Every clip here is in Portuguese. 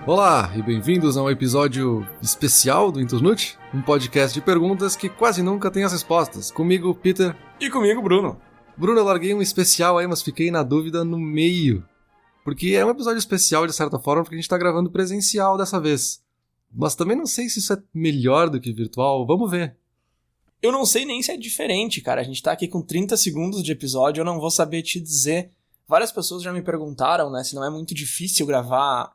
Olá e bem-vindos a um episódio especial do Intusnut, um podcast de perguntas que quase nunca tem as respostas. Comigo, Peter. E comigo, Bruno. Bruno, eu larguei um especial aí, mas fiquei na dúvida no meio. Porque é um episódio especial, de certa forma, porque a gente tá gravando presencial dessa vez. Mas também não sei se isso é melhor do que virtual, vamos ver. Eu não sei nem se é diferente, cara. A gente tá aqui com 30 segundos de episódio, eu não vou saber te dizer. Várias pessoas já me perguntaram, né, se não é muito difícil gravar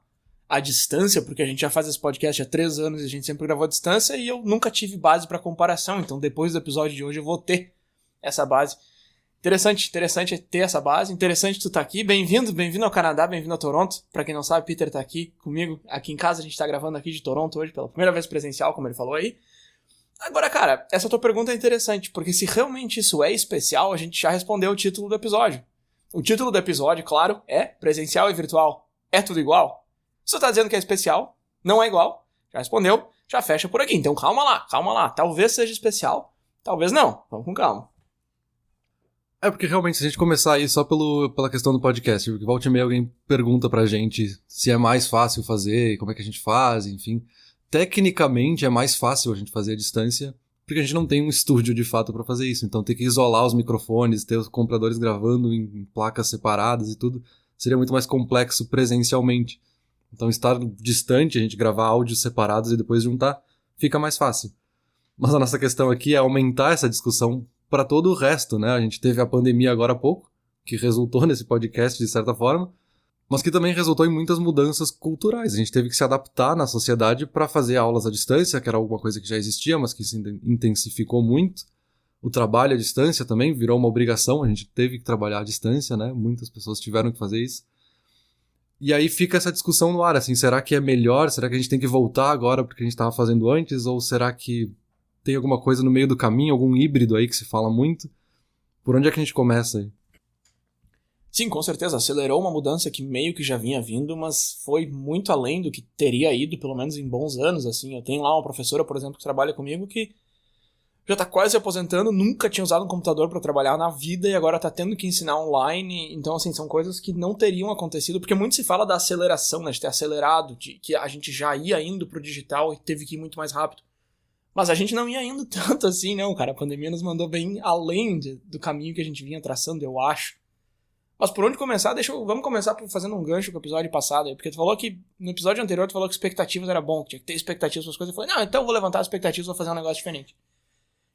à distância, porque a gente já faz esse podcast há 3 anos e a gente sempre gravou à distância e eu nunca tive base pra comparação, então depois do episódio de hoje eu vou ter essa base. Interessante ter essa base, interessante tu tá aqui, bem-vindo ao Canadá, bem-vindo a Toronto. Pra quem não sabe, Peter tá aqui comigo, aqui em casa, a gente tá gravando aqui de Toronto hoje, pela primeira vez presencial, como ele falou aí. Agora, cara, essa tua pergunta é interessante, porque se realmente isso é especial, a gente já respondeu o título do episódio. O título do episódio, claro, é presencial e virtual. É tudo igual? Se tu tá dizendo que é especial, não é igual, já respondeu, já fecha por aqui. Então calma lá, talvez seja especial, talvez não, vamos com calma. É porque realmente, se a gente começar aí só pela questão do podcast, porque volta e meia alguém pergunta pra gente se é mais fácil fazer, como é que a gente faz, enfim. Tecnicamente é mais fácil a gente fazer à distância, porque a gente não tem um estúdio de fato pra fazer isso. Então ter que isolar os microfones, ter os computadores gravando em placas separadas e tudo, seria muito mais complexo presencialmente. Então estar distante, a gente gravar áudios separados e depois juntar, fica mais fácil. Mas a nossa questão aqui é aumentar essa discussão para todo o resto, né? A gente teve a pandemia agora há pouco, que resultou nesse podcast de certa forma, mas que também resultou em muitas mudanças culturais. A gente teve que se adaptar na sociedade para fazer aulas à distância, que era alguma coisa que já existia, mas que se intensificou muito. O trabalho à distância também virou uma obrigação, a gente teve que trabalhar à distância, né? Muitas pessoas tiveram que fazer isso. E aí fica essa discussão no ar, assim, será que é melhor? Será que a gente tem que voltar agora porque a gente estava fazendo antes? Ou será que tem alguma coisa no meio do caminho, algum híbrido aí que se fala muito? Por onde é que a gente começa aí? Sim, com certeza, acelerou uma mudança que meio que já vinha vindo, mas foi muito além do que teria ido, pelo menos em bons anos, assim. Eu tenho lá uma professora, por exemplo, que trabalha comigo, que já tá quase aposentando, nunca tinha usado um computador para trabalhar na vida e agora tá tendo que ensinar online. Então, assim, são coisas que não teriam acontecido, porque muito se fala da aceleração, né, de ter acelerado, de que a gente já ia indo pro digital e teve que ir muito mais rápido. Mas a gente não ia indo tanto assim, não, cara. A pandemia nos mandou bem além do caminho que a gente vinha traçando, eu acho. Mas por onde começar? Vamos começar fazendo um gancho com o episódio passado aí, porque tu falou que, no episódio anterior, tu falou que expectativas era bom, que tinha que ter expectativas para as coisas. Eu falei, não, então eu vou levantar as expectativas, vou fazer um negócio diferente.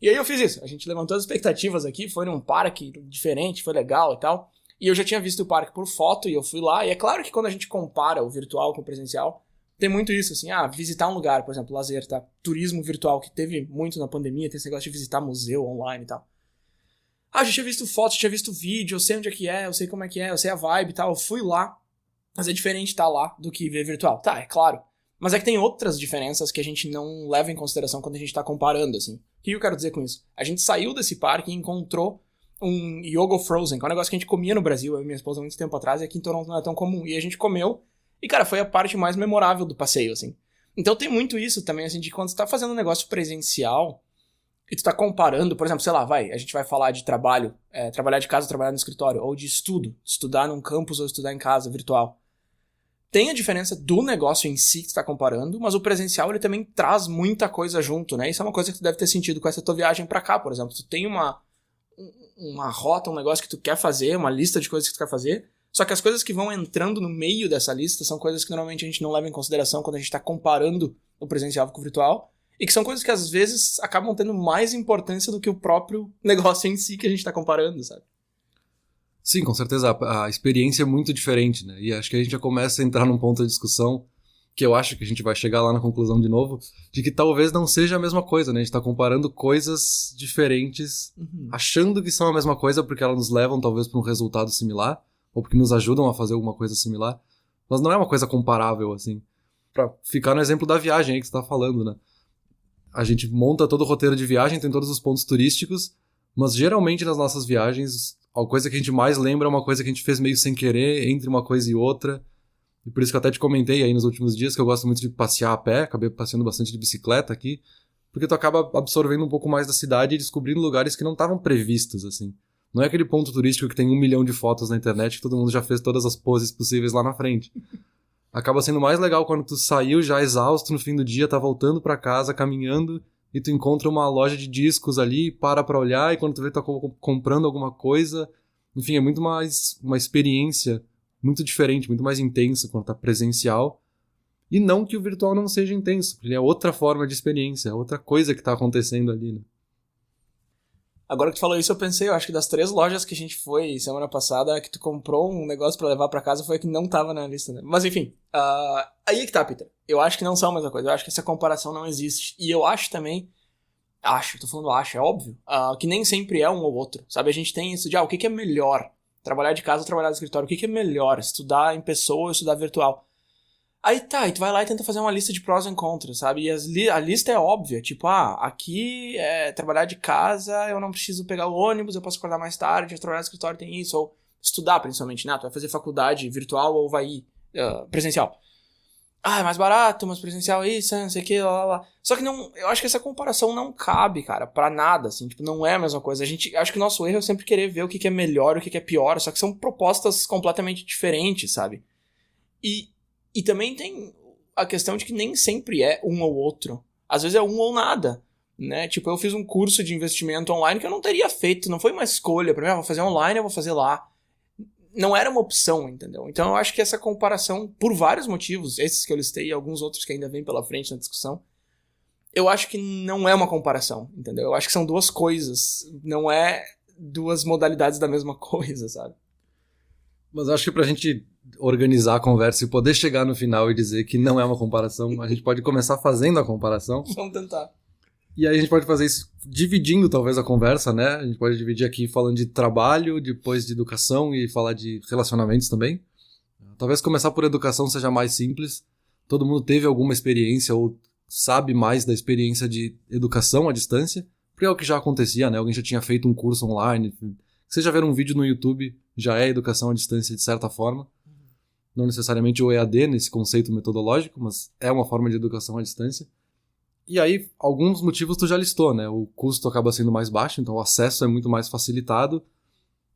E aí eu fiz isso. A gente levantou as expectativas aqui, foi num parque diferente, foi legal e tal. E eu já tinha visto o parque por foto e eu fui lá. E é claro que quando a gente compara o virtual com o presencial, tem muito isso, assim, visitar um lugar, por exemplo, lazer, tá? Turismo virtual, que teve muito na pandemia, tem esse negócio de visitar museu online e tal. Eu já tinha visto fotos, tinha visto vídeo, eu sei onde é que é, eu sei como é que é, eu sei a vibe e tal, eu fui lá. Mas é diferente estar lá do que ver virtual. Tá, é claro. Mas é que tem outras diferenças que a gente não leva em consideração quando a gente tá comparando, assim. O que eu quero dizer com isso? A gente saiu desse parque e encontrou um Yogo Frozen, que é um negócio que a gente comia no Brasil, eu e minha esposa, há muito tempo atrás, e aqui em Toronto não é tão comum. E a gente comeu, e cara, foi a parte mais memorável do passeio, assim. Então tem muito isso também, assim, de quando você tá fazendo um negócio presencial e tu tá comparando, por exemplo, sei lá, a gente vai falar de trabalho, trabalhar de casa, trabalhar no escritório, ou de estudo, estudar num campus ou estudar em casa, virtual. Tem a diferença do negócio em si que tu tá comparando, mas o presencial ele também traz muita coisa junto, né? Isso é uma coisa que tu deve ter sentido com essa tua viagem pra cá, por exemplo. Tu tem uma rota, um negócio que tu quer fazer, uma lista de coisas que tu quer fazer, só que as coisas que vão entrando no meio dessa lista são coisas que normalmente a gente não leva em consideração quando a gente tá comparando o presencial com o virtual, e que são coisas que às vezes acabam tendo mais importância do que o próprio negócio em si que a gente tá comparando, sabe? Sim, com certeza, a experiência é muito diferente, né? E acho que a gente já começa a entrar num ponto de discussão que eu acho que a gente vai chegar lá na conclusão de novo, de que talvez não seja a mesma coisa, né? A gente tá comparando coisas diferentes, achando que são a mesma coisa porque elas nos levam talvez para um resultado similar, ou porque nos ajudam a fazer alguma coisa similar, mas não é uma coisa comparável, assim. Pra ficar no exemplo da viagem aí que você tá falando, né? A gente monta todo o roteiro de viagem, tem todos os pontos turísticos, mas geralmente nas nossas viagens a coisa que a gente mais lembra é uma coisa que a gente fez meio sem querer, entre uma coisa e outra. E por isso que eu até te comentei aí nos últimos dias que eu gosto muito de passear a pé, acabei passeando bastante de bicicleta aqui, porque tu acaba absorvendo um pouco mais da cidade e descobrindo lugares que não estavam previstos, assim. Não é aquele ponto turístico que tem 1 milhão de fotos na internet que todo mundo já fez todas as poses possíveis lá na frente. Acaba sendo mais legal quando tu saiu já exausto no fim do dia, tá voltando pra casa, caminhando, e tu encontra uma loja de discos ali, para pra olhar, e quando tu vê, tá comprando alguma coisa. Enfim, é muito mais uma experiência muito diferente, muito mais intensa quando tá presencial. E não que o virtual não seja intenso, porque ele é outra forma de experiência, é outra coisa que tá acontecendo ali, né? Agora que tu falou isso, eu pensei, eu acho que das 3 lojas que a gente foi semana passada, a que tu comprou um negócio pra levar pra casa foi a que não tava na lista, né? Mas enfim, aí é que tá, Peter. Eu acho que não são a mesma coisa, eu acho que essa comparação não existe. E eu acho também, tô falando acho, é óbvio, que nem sempre é um ou outro, sabe? A gente tem isso de, o que é melhor? Trabalhar de casa ou trabalhar no escritório? O que é melhor? Estudar em pessoa ou estudar virtual? Aí tá, e tu vai lá e tenta fazer uma lista de prós e contras, sabe? E a lista é óbvia, tipo, aqui trabalhar de casa, eu não preciso pegar o ônibus, eu posso acordar mais tarde, trabalhar no escritório tem isso, ou estudar principalmente, né? Tu vai fazer faculdade virtual ou vai ir presencial. É mais barato, mas presencial isso, não sei o que, lá. Só que não, eu acho que essa comparação não cabe, cara, pra nada, assim, tipo, não é a mesma coisa. Acho que o nosso erro é sempre querer ver o que é melhor e o que é pior, só que são propostas completamente diferentes, sabe? E também tem a questão de que nem sempre é um ou outro. Às vezes é um ou nada, né? Tipo, eu fiz um curso de investimento online que eu não teria feito, não foi uma escolha pra mim, vou fazer online, eu vou fazer lá. Não era uma opção, entendeu? Então eu acho que essa comparação, por vários motivos, esses que eu listei e alguns outros que ainda vêm pela frente na discussão, eu acho que não é uma comparação, entendeu? Eu acho que são duas coisas, não é duas modalidades da mesma coisa, sabe? Mas eu acho que pra gente organizar a conversa e poder chegar no final e dizer que não é uma comparação, a gente pode começar fazendo a comparação. Vamos tentar. E aí a gente pode fazer isso dividindo talvez a conversa, né? A gente pode dividir aqui falando de trabalho, depois de educação e falar de relacionamentos também. Talvez começar por educação seja mais simples. Todo mundo teve alguma experiência ou sabe mais da experiência de educação à distância, porque é o que já acontecia, né? Alguém já tinha feito um curso online. Você já ver um vídeo no YouTube, já é educação à distância de certa forma. Não necessariamente o EAD nesse conceito metodológico, mas é uma forma de educação à distância. E aí, alguns motivos tu já listou, né? O custo acaba sendo mais baixo, então o acesso é muito mais facilitado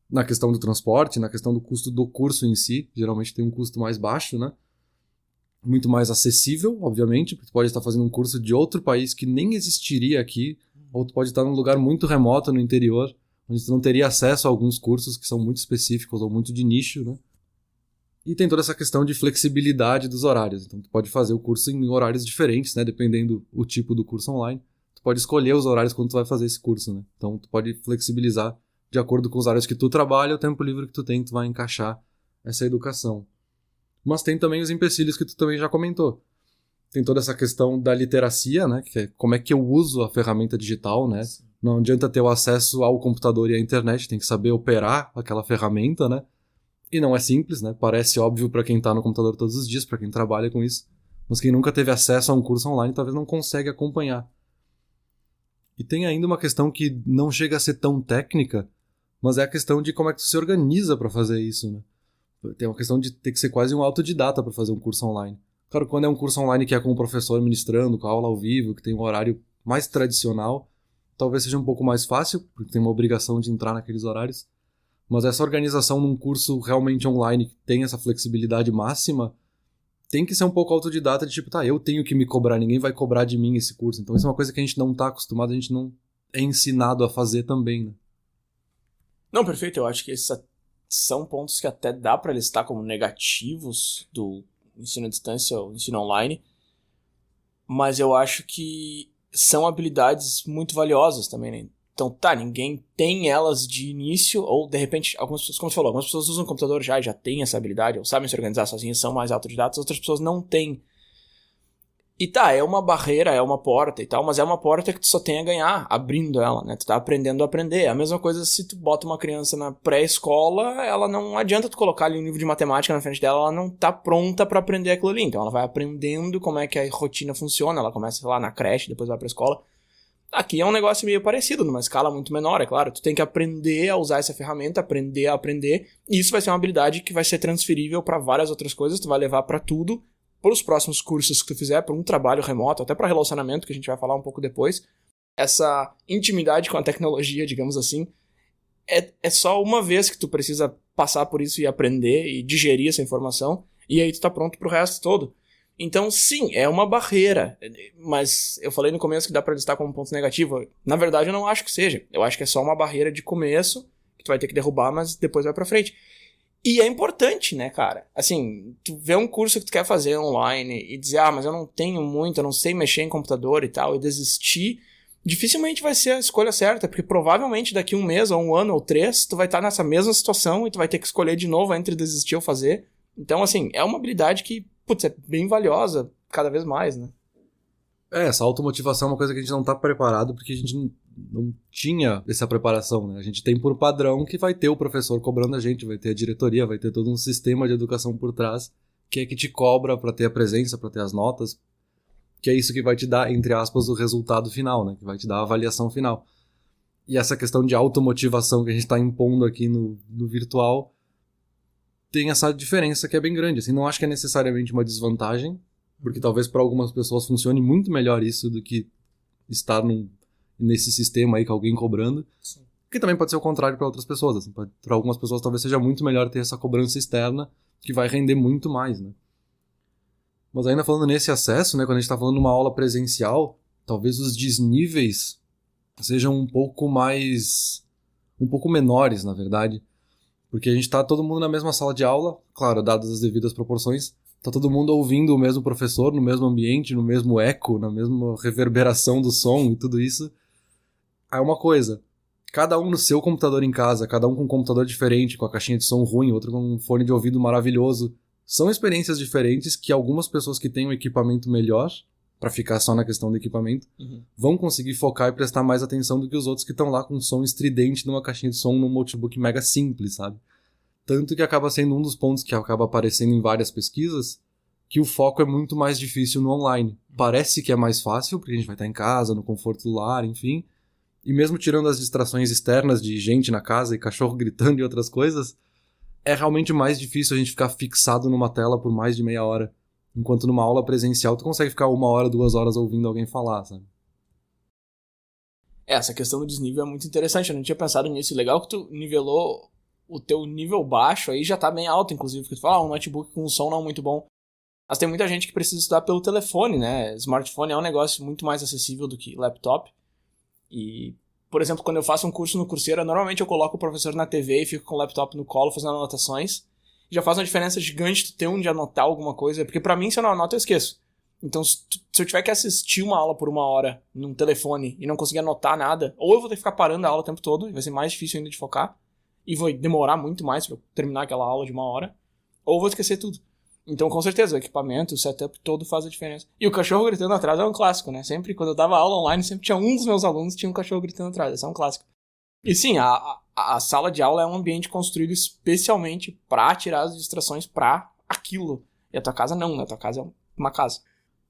na questão do transporte, na questão do custo do curso em si. Geralmente tem um custo mais baixo, né? Muito mais acessível, obviamente, porque tu pode estar fazendo um curso de outro país que nem existiria aqui, ou tu pode estar num lugar muito remoto no interior, onde tu não teria acesso a alguns cursos que são muito específicos ou muito de nicho, né? E tem toda essa questão de flexibilidade dos horários. Então, tu pode fazer o curso em horários diferentes, né? Dependendo do tipo do curso online. Tu pode escolher os horários quando tu vai fazer esse curso, né? Então, tu pode flexibilizar de acordo com os horários que tu trabalha, o tempo livre que tu tem, tu vai encaixar essa educação. Mas tem também os empecilhos que tu também já comentou. Tem toda essa questão da literacia, né? Que é como é que eu uso a ferramenta digital, né? Não adianta ter o acesso ao computador e à internet, tem que saber operar aquela ferramenta, né? E não é simples, né? Parece óbvio para quem tá no computador todos os dias, para quem trabalha com isso. Mas quem nunca teve acesso a um curso online talvez não consegue acompanhar. E tem ainda uma questão que não chega a ser tão técnica, mas é a questão de como é que tu se organiza para fazer isso, né? Tem uma questão de ter que ser quase um autodidata para fazer um curso online. Claro, quando é um curso online que é com o professor ministrando, com a aula ao vivo, que tem um horário mais tradicional, talvez seja um pouco mais fácil, porque tem uma obrigação de entrar naqueles horários. Mas essa organização num curso realmente online que tem essa flexibilidade máxima, tem que ser um pouco autodidata de tipo, eu tenho que me cobrar, ninguém vai cobrar de mim esse curso. Então isso é uma coisa que a gente não tá acostumado, a gente não é ensinado a fazer também, né? Não, perfeito. Eu acho que esses são pontos que até dá pra listar como negativos do ensino à distância ou ensino online. Mas eu acho que são habilidades muito valiosas também, né? Então, ninguém tem elas de início, ou de repente, algumas pessoas, como você falou, algumas pessoas usam o computador já têm essa habilidade, ou sabem se organizar sozinhas, são mais autodidatas, outras pessoas não têm. E é uma barreira, é uma porta e tal, mas é uma porta que tu só tem a ganhar abrindo ela, né? Tu tá aprendendo a aprender. É a mesma coisa se tu bota uma criança na pré-escola, ela não adianta tu colocar ali um livro de matemática na frente dela, ela não tá pronta pra aprender aquilo ali. Então ela vai aprendendo como é que a rotina funciona, ela começa lá na creche, depois vai pra escola. Aqui é um negócio meio parecido, numa escala muito menor, é claro. Tu tem que aprender a usar essa ferramenta, aprender a aprender, e isso vai ser uma habilidade que vai ser transferível pra várias outras coisas, tu vai levar pra tudo, para os próximos cursos que tu fizer, para um trabalho remoto, até para relacionamento, que a gente vai falar um pouco depois. Essa intimidade com a tecnologia, digamos assim, é só uma vez que tu precisa passar por isso e aprender e digerir essa informação. E aí tu tá pronto pro resto todo. Então, sim, é uma barreira. Mas eu falei no começo que dá pra listar como ponto negativo. Na verdade, eu não acho que seja. Eu acho que é só uma barreira de começo, que tu vai ter que derrubar, mas depois vai pra frente. E é importante, né, cara? Assim, tu vê um curso que tu quer fazer online e dizer, mas eu não tenho muito, eu não sei mexer em computador e tal, e desistir, dificilmente vai ser a escolha certa, porque provavelmente daqui 1 mês, ou 1 ano, ou 3, tu vai estar nessa mesma situação e tu vai ter que escolher de novo entre desistir ou fazer. Então, assim, é uma habilidade que, putz, é bem valiosa cada vez mais, né? Essa automotivação é uma coisa que a gente não tá preparado, porque a gente não tinha essa preparação, né? A gente tem por padrão que vai ter o professor cobrando a gente, vai ter a diretoria, vai ter todo um sistema de educação por trás, que é que te cobra pra ter a presença, pra ter as notas, que é isso que vai te dar, entre aspas, o resultado final, né? Que vai te dar a avaliação final. E essa questão de automotivação que a gente tá impondo aqui no virtual tem essa diferença que é bem grande. Assim, não acho que é necessariamente uma desvantagem, porque talvez para algumas pessoas funcione muito melhor isso do que estar nesse sistema aí com alguém cobrando. Sim. Que também pode ser o contrário para outras pessoas. Assim, para algumas pessoas talvez seja muito melhor ter essa cobrança externa que vai render muito mais, né? Mas ainda falando nesse acesso, né, quando a gente está falando de uma aula presencial, talvez os desníveis sejam um pouco menores, na verdade. Porque a gente tá todo mundo na mesma sala de aula, claro, dadas as devidas proporções, tá todo mundo ouvindo o mesmo professor, no mesmo ambiente, no mesmo eco, na mesma reverberação do som e tudo isso. Aí uma coisa, cada um no seu computador em casa, cada um com um computador diferente, com a caixinha de som ruim, outro com um fone de ouvido maravilhoso. São experiências diferentes que algumas pessoas que têm um equipamento melhor, pra ficar só na questão do equipamento, vão conseguir focar e prestar mais atenção do que os outros que estão lá com um som estridente numa caixinha de som num notebook mega simples, sabe? Tanto que acaba sendo um dos pontos que acaba aparecendo em várias pesquisas, que o foco é muito mais difícil no online. Parece que é mais fácil, porque a gente vai estar em casa, no conforto do lar, enfim. E mesmo tirando as distrações externas de gente na casa e cachorro gritando e outras coisas, é realmente mais difícil a gente ficar fixado numa tela por mais de meia hora. Enquanto numa aula presencial tu consegue ficar 1 hora, 2 horas ouvindo alguém falar, sabe? Essa questão do desnível é muito interessante, eu não tinha pensado nisso. Legal que tu nivelou o teu nível baixo aí, já tá bem alto, inclusive, porque tu fala, um notebook com um som não muito bom. Mas tem muita gente que precisa estudar pelo telefone, né? Smartphone é um negócio muito mais acessível do que laptop. E, por exemplo, quando eu faço um curso no Coursera, normalmente eu coloco o professor na TV e fico com o laptop no colo fazendo anotações. Já faz uma diferença gigante tu ter onde anotar alguma coisa, porque pra mim, se eu não anoto, eu esqueço. Então, se eu tiver que assistir uma aula por 1 hora num telefone e não conseguir anotar nada, ou eu vou ter que ficar parando a aula o tempo todo, e vai ser mais difícil ainda de focar, e vai demorar muito mais pra eu terminar aquela aula de 1 hora, ou eu vou esquecer tudo. Então, com certeza, o equipamento, o setup todo faz a diferença. E o cachorro gritando atrás é um clássico, né? Sempre, quando eu dava aula online, sempre tinha um dos meus alunos que tinha um cachorro gritando atrás. Esse é um clássico. E sim, a sala de aula é um ambiente construído especialmente pra tirar as distrações pra aquilo. E a tua casa não, né? A tua casa é uma casa.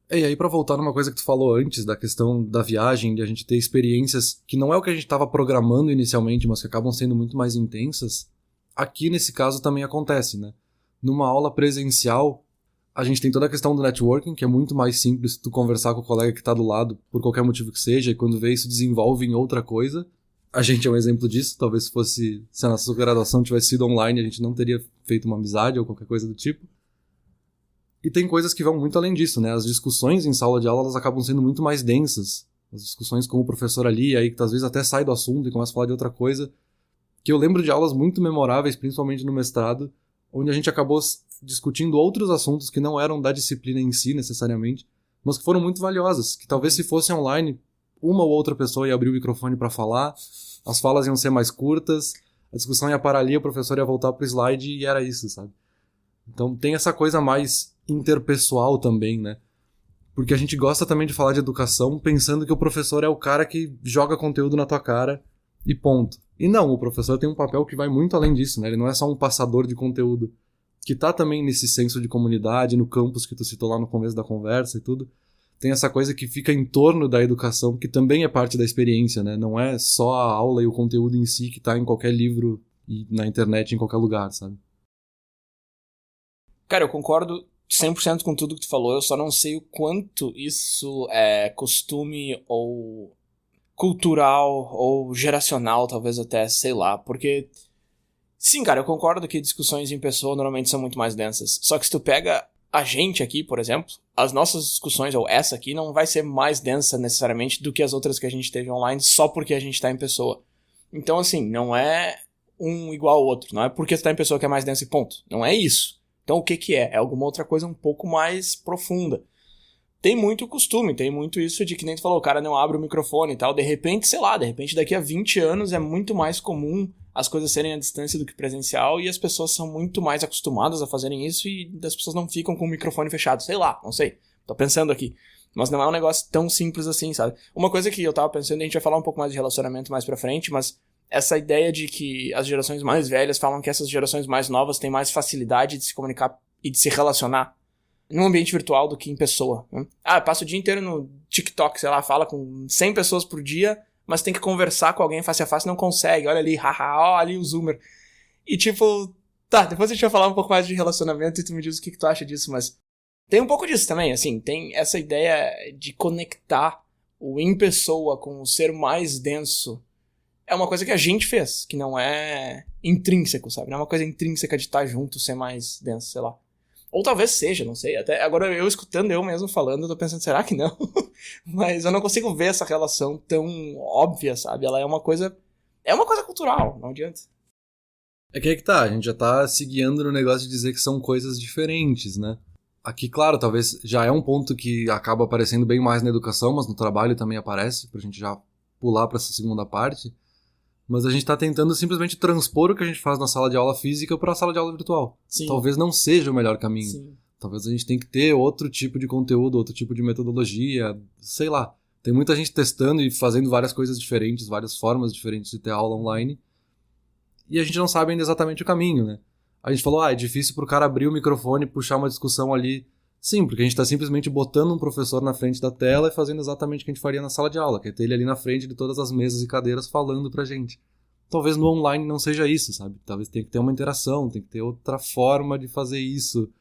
E aí, pra voltar numa coisa que tu falou antes, da questão da viagem, de a gente ter experiências que não é o que a gente tava programando inicialmente, mas que acabam sendo muito mais intensas, aqui nesse caso também acontece, né? Numa aula presencial, a gente tem toda a questão do networking, que é muito mais simples tu conversar com o colega que tá do lado, por qualquer motivo que seja, e quando vê isso desenvolve em outra coisa. A gente é um exemplo disso, talvez se a nossa graduação tivesse sido online, a gente não teria feito uma amizade ou qualquer coisa do tipo. E tem coisas que vão muito além disso, né? As discussões em sala de aula, elas acabam sendo muito mais densas. As discussões com o professor ali, aí que às vezes até sai do assunto e começa a falar de outra coisa. Que eu lembro de aulas muito memoráveis, principalmente no mestrado, onde a gente acabou discutindo outros assuntos que não eram da disciplina em si, necessariamente, mas que foram muito valiosas, que talvez se fosse online, uma ou outra pessoa ia abrir o microfone para falar, as falas iam ser mais curtas, a discussão ia parar ali, o professor ia voltar pro slide e era isso, sabe? Então tem essa coisa mais interpessoal também, né? Porque a gente gosta também de falar de educação pensando que o professor é o cara que joga conteúdo na tua cara e ponto. E não, o professor tem um papel que vai muito além disso, né? Ele não é só um passador de conteúdo, que tá também nesse senso de comunidade, no campus que tu citou lá no começo da conversa e tudo. Tem essa coisa que fica em torno da educação, que também é parte da experiência, né? Não é só a aula e o conteúdo em si que tá em qualquer livro e na internet, em qualquer lugar, sabe? Cara, eu concordo 100% com tudo que tu falou, eu só não sei o quanto isso é costume ou cultural ou geracional, talvez até, sei lá, porque Sim, cara, eu concordo que discussões em pessoa normalmente são muito mais densas. Só que se tu pega a gente aqui, por exemplo, as nossas discussões, ou essa aqui, não vai ser mais densa necessariamente do que as outras que a gente teve online só porque a gente tá em pessoa. Então, assim, não é um igual ao outro. Não é porque tu tá em pessoa que é mais denso e ponto. Não é isso. Então, o que que é? É alguma outra coisa um pouco mais profunda. Tem muito costume, tem muito isso de que nem tu falou, o cara não abre o microfone e tal. De repente, sei lá, daqui a 20 anos é muito mais comum as coisas serem à distância do que presencial e as pessoas são muito mais acostumadas a fazerem isso e as pessoas não ficam com o microfone fechado. Sei lá, não sei. Tô pensando aqui. Mas não é um negócio tão simples assim, sabe? Uma coisa que eu tava pensando, a gente vai falar um pouco mais de relacionamento mais pra frente, mas essa ideia de que as gerações mais velhas falam que essas gerações mais novas têm mais facilidade de se comunicar e de se relacionar num ambiente virtual do que em pessoa. Né? Passa o dia inteiro no TikTok, sei lá, fala com 100 pessoas por dia, mas tem que conversar com alguém face a face, não consegue. Olha ali, haha, ó, ali o zoomer. E tipo, tá, depois a gente vai falar um pouco mais de relacionamento e tu me diz o que tu acha disso, mas tem um pouco disso também, assim, tem essa ideia de conectar o em pessoa com o ser mais denso. É uma coisa que a gente fez, que não é intrínseco, sabe? Não é uma coisa intrínseca de estar junto, ser mais denso, sei lá. Ou talvez seja, não sei. Até agora eu escutando eu mesmo falando, eu tô pensando, será que não? Mas eu não consigo ver essa relação tão óbvia, sabe? Ela é uma coisa cultural, não adianta. É que aí que tá, a gente já tá se guiando no negócio de dizer que são coisas diferentes, né? Aqui, claro, talvez já é um ponto que acaba aparecendo bem mais na educação, mas no trabalho também aparece, pra gente já pular pra essa segunda parte. Mas a gente tá tentando simplesmente transpor o que a gente faz na sala de aula física para a sala de aula virtual. Sim. Talvez não seja o melhor caminho. Sim. Talvez a gente tenha que ter outro tipo de conteúdo, outro tipo de metodologia, sei lá. Tem muita gente testando e fazendo várias coisas diferentes, várias formas diferentes de ter aula online. E a gente não sabe ainda exatamente o caminho, né? A gente falou, é difícil pro cara abrir o microfone e puxar uma discussão ali. Sim, porque a gente tá simplesmente botando um professor na frente da tela e fazendo exatamente o que a gente faria na sala de aula, que é ter ele ali na frente de todas as mesas e cadeiras falando pra gente. Talvez no online não seja isso, sabe? Talvez tenha que ter uma interação, tem que ter outra forma de fazer isso.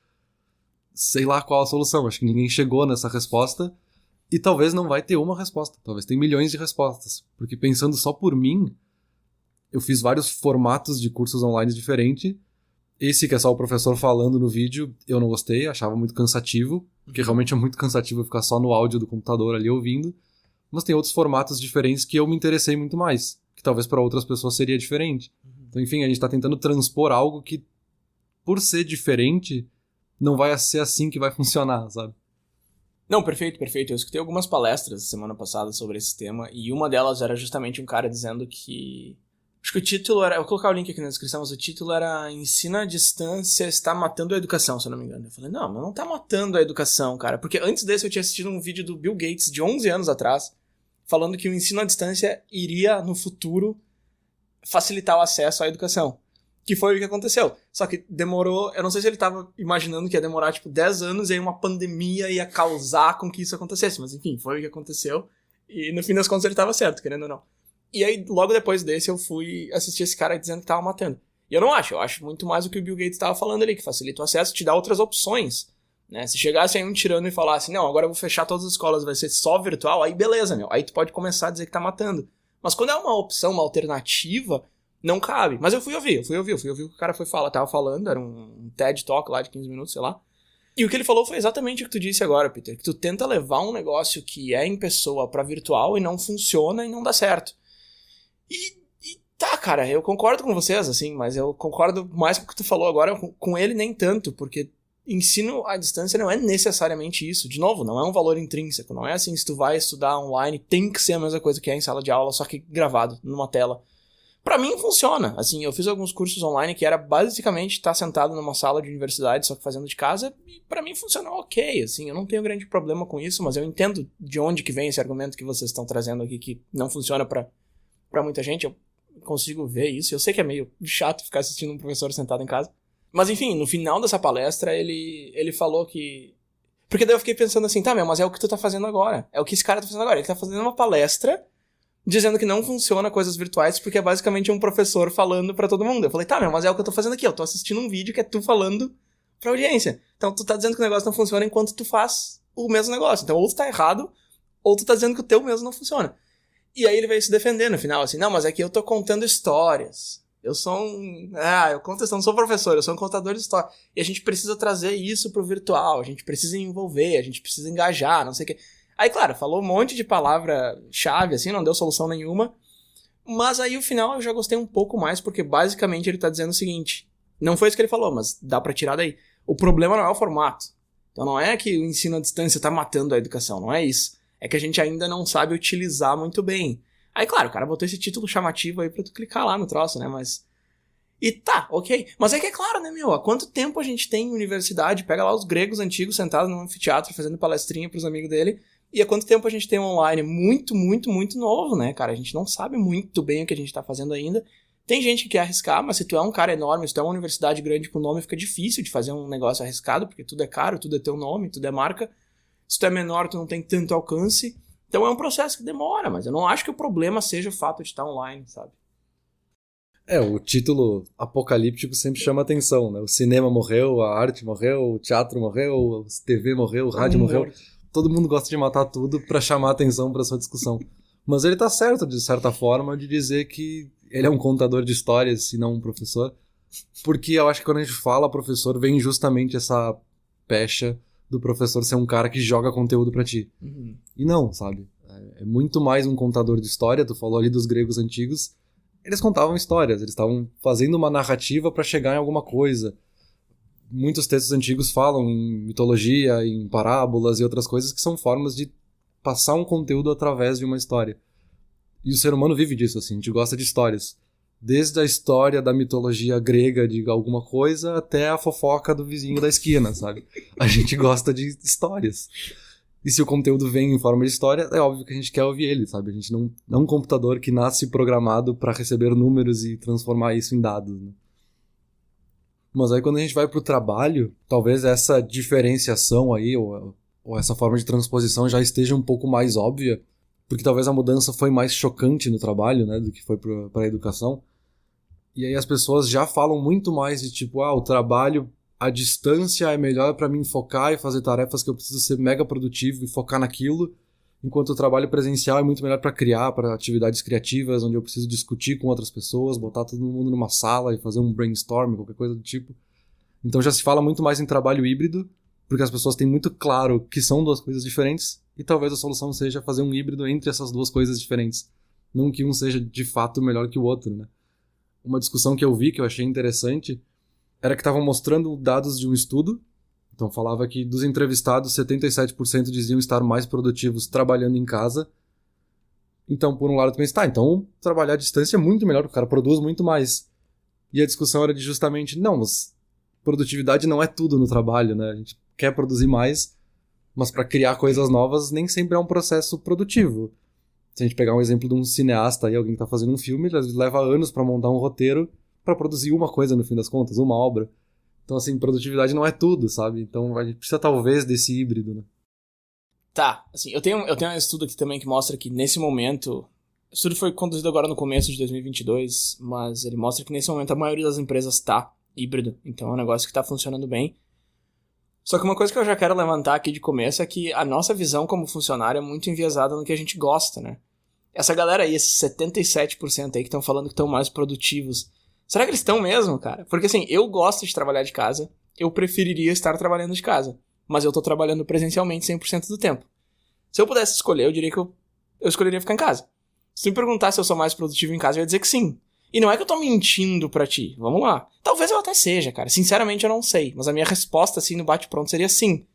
Sei lá qual a solução, acho que ninguém chegou nessa resposta e talvez não vai ter uma resposta, talvez tenha milhões de respostas. Porque pensando só por mim, eu fiz vários formatos de cursos online diferentes. Esse que é só o professor falando no vídeo, eu não gostei, achava muito cansativo, porque realmente é muito cansativo ficar só no áudio do computador ali ouvindo. Mas tem outros formatos diferentes que eu me interessei muito mais, que talvez para outras pessoas seria diferente. Então, enfim, a gente tá tentando transpor algo que, por ser diferente, não vai ser assim que vai funcionar, sabe? Não, perfeito, perfeito. Eu escutei algumas palestras semana passada sobre esse tema, e uma delas era justamente um cara dizendo que... Acho que o título era... Eu vou colocar o link aqui na descrição, mas o título era Ensino à distância está matando a educação, se eu não me engano. Eu falei, não tá matando a educação, cara. Porque antes desse eu tinha assistido um vídeo do Bill Gates de 11 anos atrás, falando que o ensino à distância iria, no futuro, facilitar o acesso à educação. Que foi o que aconteceu. Só que demorou... Eu não sei se ele tava imaginando que ia demorar, 10 anos e aí uma pandemia ia causar com que isso acontecesse. Mas, enfim, foi o que aconteceu. E, no fim das contas, ele tava certo, querendo ou não. E aí, logo depois desse, eu fui assistir esse cara dizendo que tava matando. E eu não acho. Eu acho muito mais o que o Bill Gates tava falando ali, que facilita o acesso, te dá outras opções. Né? Se chegasse aí um tirano e falasse, não, agora eu vou fechar todas as escolas, vai ser só virtual, aí beleza, meu. Aí tu pode começar a dizer que tá matando. Mas quando é uma opção, uma alternativa, não cabe. Mas eu fui ouvir o que o cara tava falando, era um TED Talk lá de 15 minutos, sei lá. E o que ele falou foi exatamente o que tu disse agora, Peter, que tu tenta levar um negócio que é em pessoa pra virtual e não funciona e não dá certo. E tá, cara, eu concordo com vocês, assim, mas eu concordo mais com o que tu falou agora, com ele nem tanto, porque ensino à distância não é necessariamente isso. De novo, não é um valor intrínseco, não é assim, se tu vai estudar online, tem que ser a mesma coisa que é em sala de aula, só que gravado, numa tela. Pra mim funciona, assim, eu fiz alguns cursos online que era basicamente estar sentado numa sala de universidade, só que fazendo de casa, e pra mim funcionou ok, assim, eu não tenho grande problema com isso, mas eu entendo de onde que vem esse argumento que vocês estão trazendo aqui, que não funciona pra muita gente, eu consigo ver isso, eu sei que é meio chato ficar assistindo um professor sentado em casa, mas enfim, no final dessa palestra ele falou que... Porque daí eu fiquei pensando assim, tá, mas é o que tu tá fazendo agora, é o que esse cara tá fazendo agora, ele tá fazendo uma palestra dizendo que não funciona coisas virtuais porque é basicamente um professor falando pra todo mundo. Eu falei, tá, mas é o que eu tô fazendo aqui, eu tô assistindo um vídeo que é tu falando pra audiência, então tu tá dizendo que o negócio não funciona enquanto tu faz o mesmo negócio, então ou tu tá errado, ou tu tá dizendo que o teu mesmo não funciona. E aí ele veio se defender no final, assim, não, mas é que eu tô contando histórias. Eu não sou professor, eu sou um contador de história. E a gente precisa trazer isso pro virtual, a gente precisa envolver, a gente precisa engajar, não sei o quê. Aí, claro, falou um monte de palavra-chave, assim, não deu solução nenhuma. Mas aí, o final, eu já gostei um pouco mais, porque basicamente ele tá dizendo o seguinte. Não foi isso que ele falou, mas dá pra tirar daí. O problema não é o formato. Então não é que o ensino à distância tá matando a educação, não é isso. É que a gente ainda não sabe utilizar muito bem. Aí, claro, o cara botou esse título chamativo aí pra tu clicar lá no troço, né, mas... E tá, ok. Mas é que é claro, né, meu? Há quanto tempo a gente tem em universidade? Pega lá os gregos antigos sentados no anfiteatro fazendo palestrinha pros amigos dele. E há quanto tempo a gente tem online? Muito, muito, muito novo, né, cara? A gente não sabe muito bem o que a gente tá fazendo ainda. Tem gente que quer arriscar, mas se tu é um cara enorme, se tu é uma universidade grande com nome, fica difícil de fazer um negócio arriscado, porque tudo é caro, tudo é teu nome, tudo é marca. Se tu é menor, tu não tem tanto alcance. Então é um processo que demora, mas eu não acho que o problema seja o fato de estar online, sabe? O título apocalíptico sempre chama atenção, né? O cinema morreu, a arte morreu, o teatro morreu, a TV morreu, o rádio morreu. Todo mundo gosta de matar tudo pra chamar atenção pra sua discussão. Mas ele tá certo, de certa forma, de dizer que ele é um contador de histórias e não um professor. Porque eu acho que quando a gente fala professor, vem justamente essa pecha do professor ser um cara que joga conteúdo pra ti. Uhum. E não, sabe? É muito mais um contador de história. Tu falou ali dos gregos antigos. Eles contavam histórias, eles estavam fazendo uma narrativa pra chegar em alguma coisa. Muitos textos antigos falam em mitologia, em parábolas e outras coisas que são formas de passar um conteúdo através de uma história. E o ser humano vive disso, assim, a gente gosta de histórias. Desde a história da mitologia grega de alguma coisa até a fofoca do vizinho da esquina, sabe? A gente gosta de histórias. E se o conteúdo vem em forma de história, é óbvio que a gente quer ouvir ele, sabe? A gente não é um computador que nasce programado para receber números e transformar isso em dados, né? Mas aí quando a gente vai pro trabalho, talvez essa diferenciação aí, ou essa forma de transposição já esteja um pouco mais óbvia, porque talvez a mudança foi mais chocante no trabalho, né, do que foi para a educação. E aí as pessoas já falam muito mais de tipo, o trabalho à distância é melhor para mim focar e fazer tarefas que eu preciso ser mega produtivo e focar naquilo, enquanto o trabalho presencial é muito melhor para criar, para atividades criativas, onde eu preciso discutir com outras pessoas, botar todo mundo numa sala e fazer um brainstorm, qualquer coisa do tipo. Então já se fala muito mais em trabalho híbrido, porque as pessoas têm muito claro que são duas coisas diferentes, e talvez a solução seja fazer um híbrido entre essas duas coisas diferentes. Não que um seja de fato melhor que o outro, né? Uma discussão que eu vi, que eu achei interessante, era que estavam mostrando dados de um estudo. Então falava que dos entrevistados, 77% diziam estar mais produtivos trabalhando em casa. Então, por um lado, tu pensa, então trabalhar à distância é muito melhor, o cara produz muito mais. E a discussão era de justamente, não, mas produtividade não é tudo no trabalho, né? A gente quer produzir mais, mas para criar coisas novas nem sempre é um processo produtivo. Se a gente pegar um exemplo de um cineasta aí, alguém que tá fazendo um filme, ele leva anos para montar um roteiro para produzir uma coisa no fim das contas, uma obra. Então, assim, produtividade não é tudo, sabe? Então, a gente precisa talvez desse híbrido, né? Tá, assim, eu tenho um estudo aqui também que mostra que nesse momento... O estudo foi conduzido agora no começo de 2022, mas ele mostra que nesse momento a maioria das empresas tá híbrido. Então é um negócio que tá funcionando bem. Só que uma coisa que eu já quero levantar aqui de começo é que a nossa visão como funcionário é muito enviesada no que a gente gosta, né? Essa galera aí, esses 77% aí que estão falando que estão mais produtivos, será que eles estão mesmo, cara? Porque assim, eu gosto de trabalhar de casa, eu preferiria estar trabalhando de casa, mas eu tô trabalhando presencialmente 100% do tempo. Se eu pudesse escolher, eu diria que eu escolheria ficar em casa. Se tu me perguntar se eu sou mais produtivo em casa, eu ia dizer que sim. E não é que eu tô mentindo pra ti, vamos lá. Talvez eu até seja, cara. Sinceramente eu não sei, mas a minha resposta assim no bate-pronto seria sim.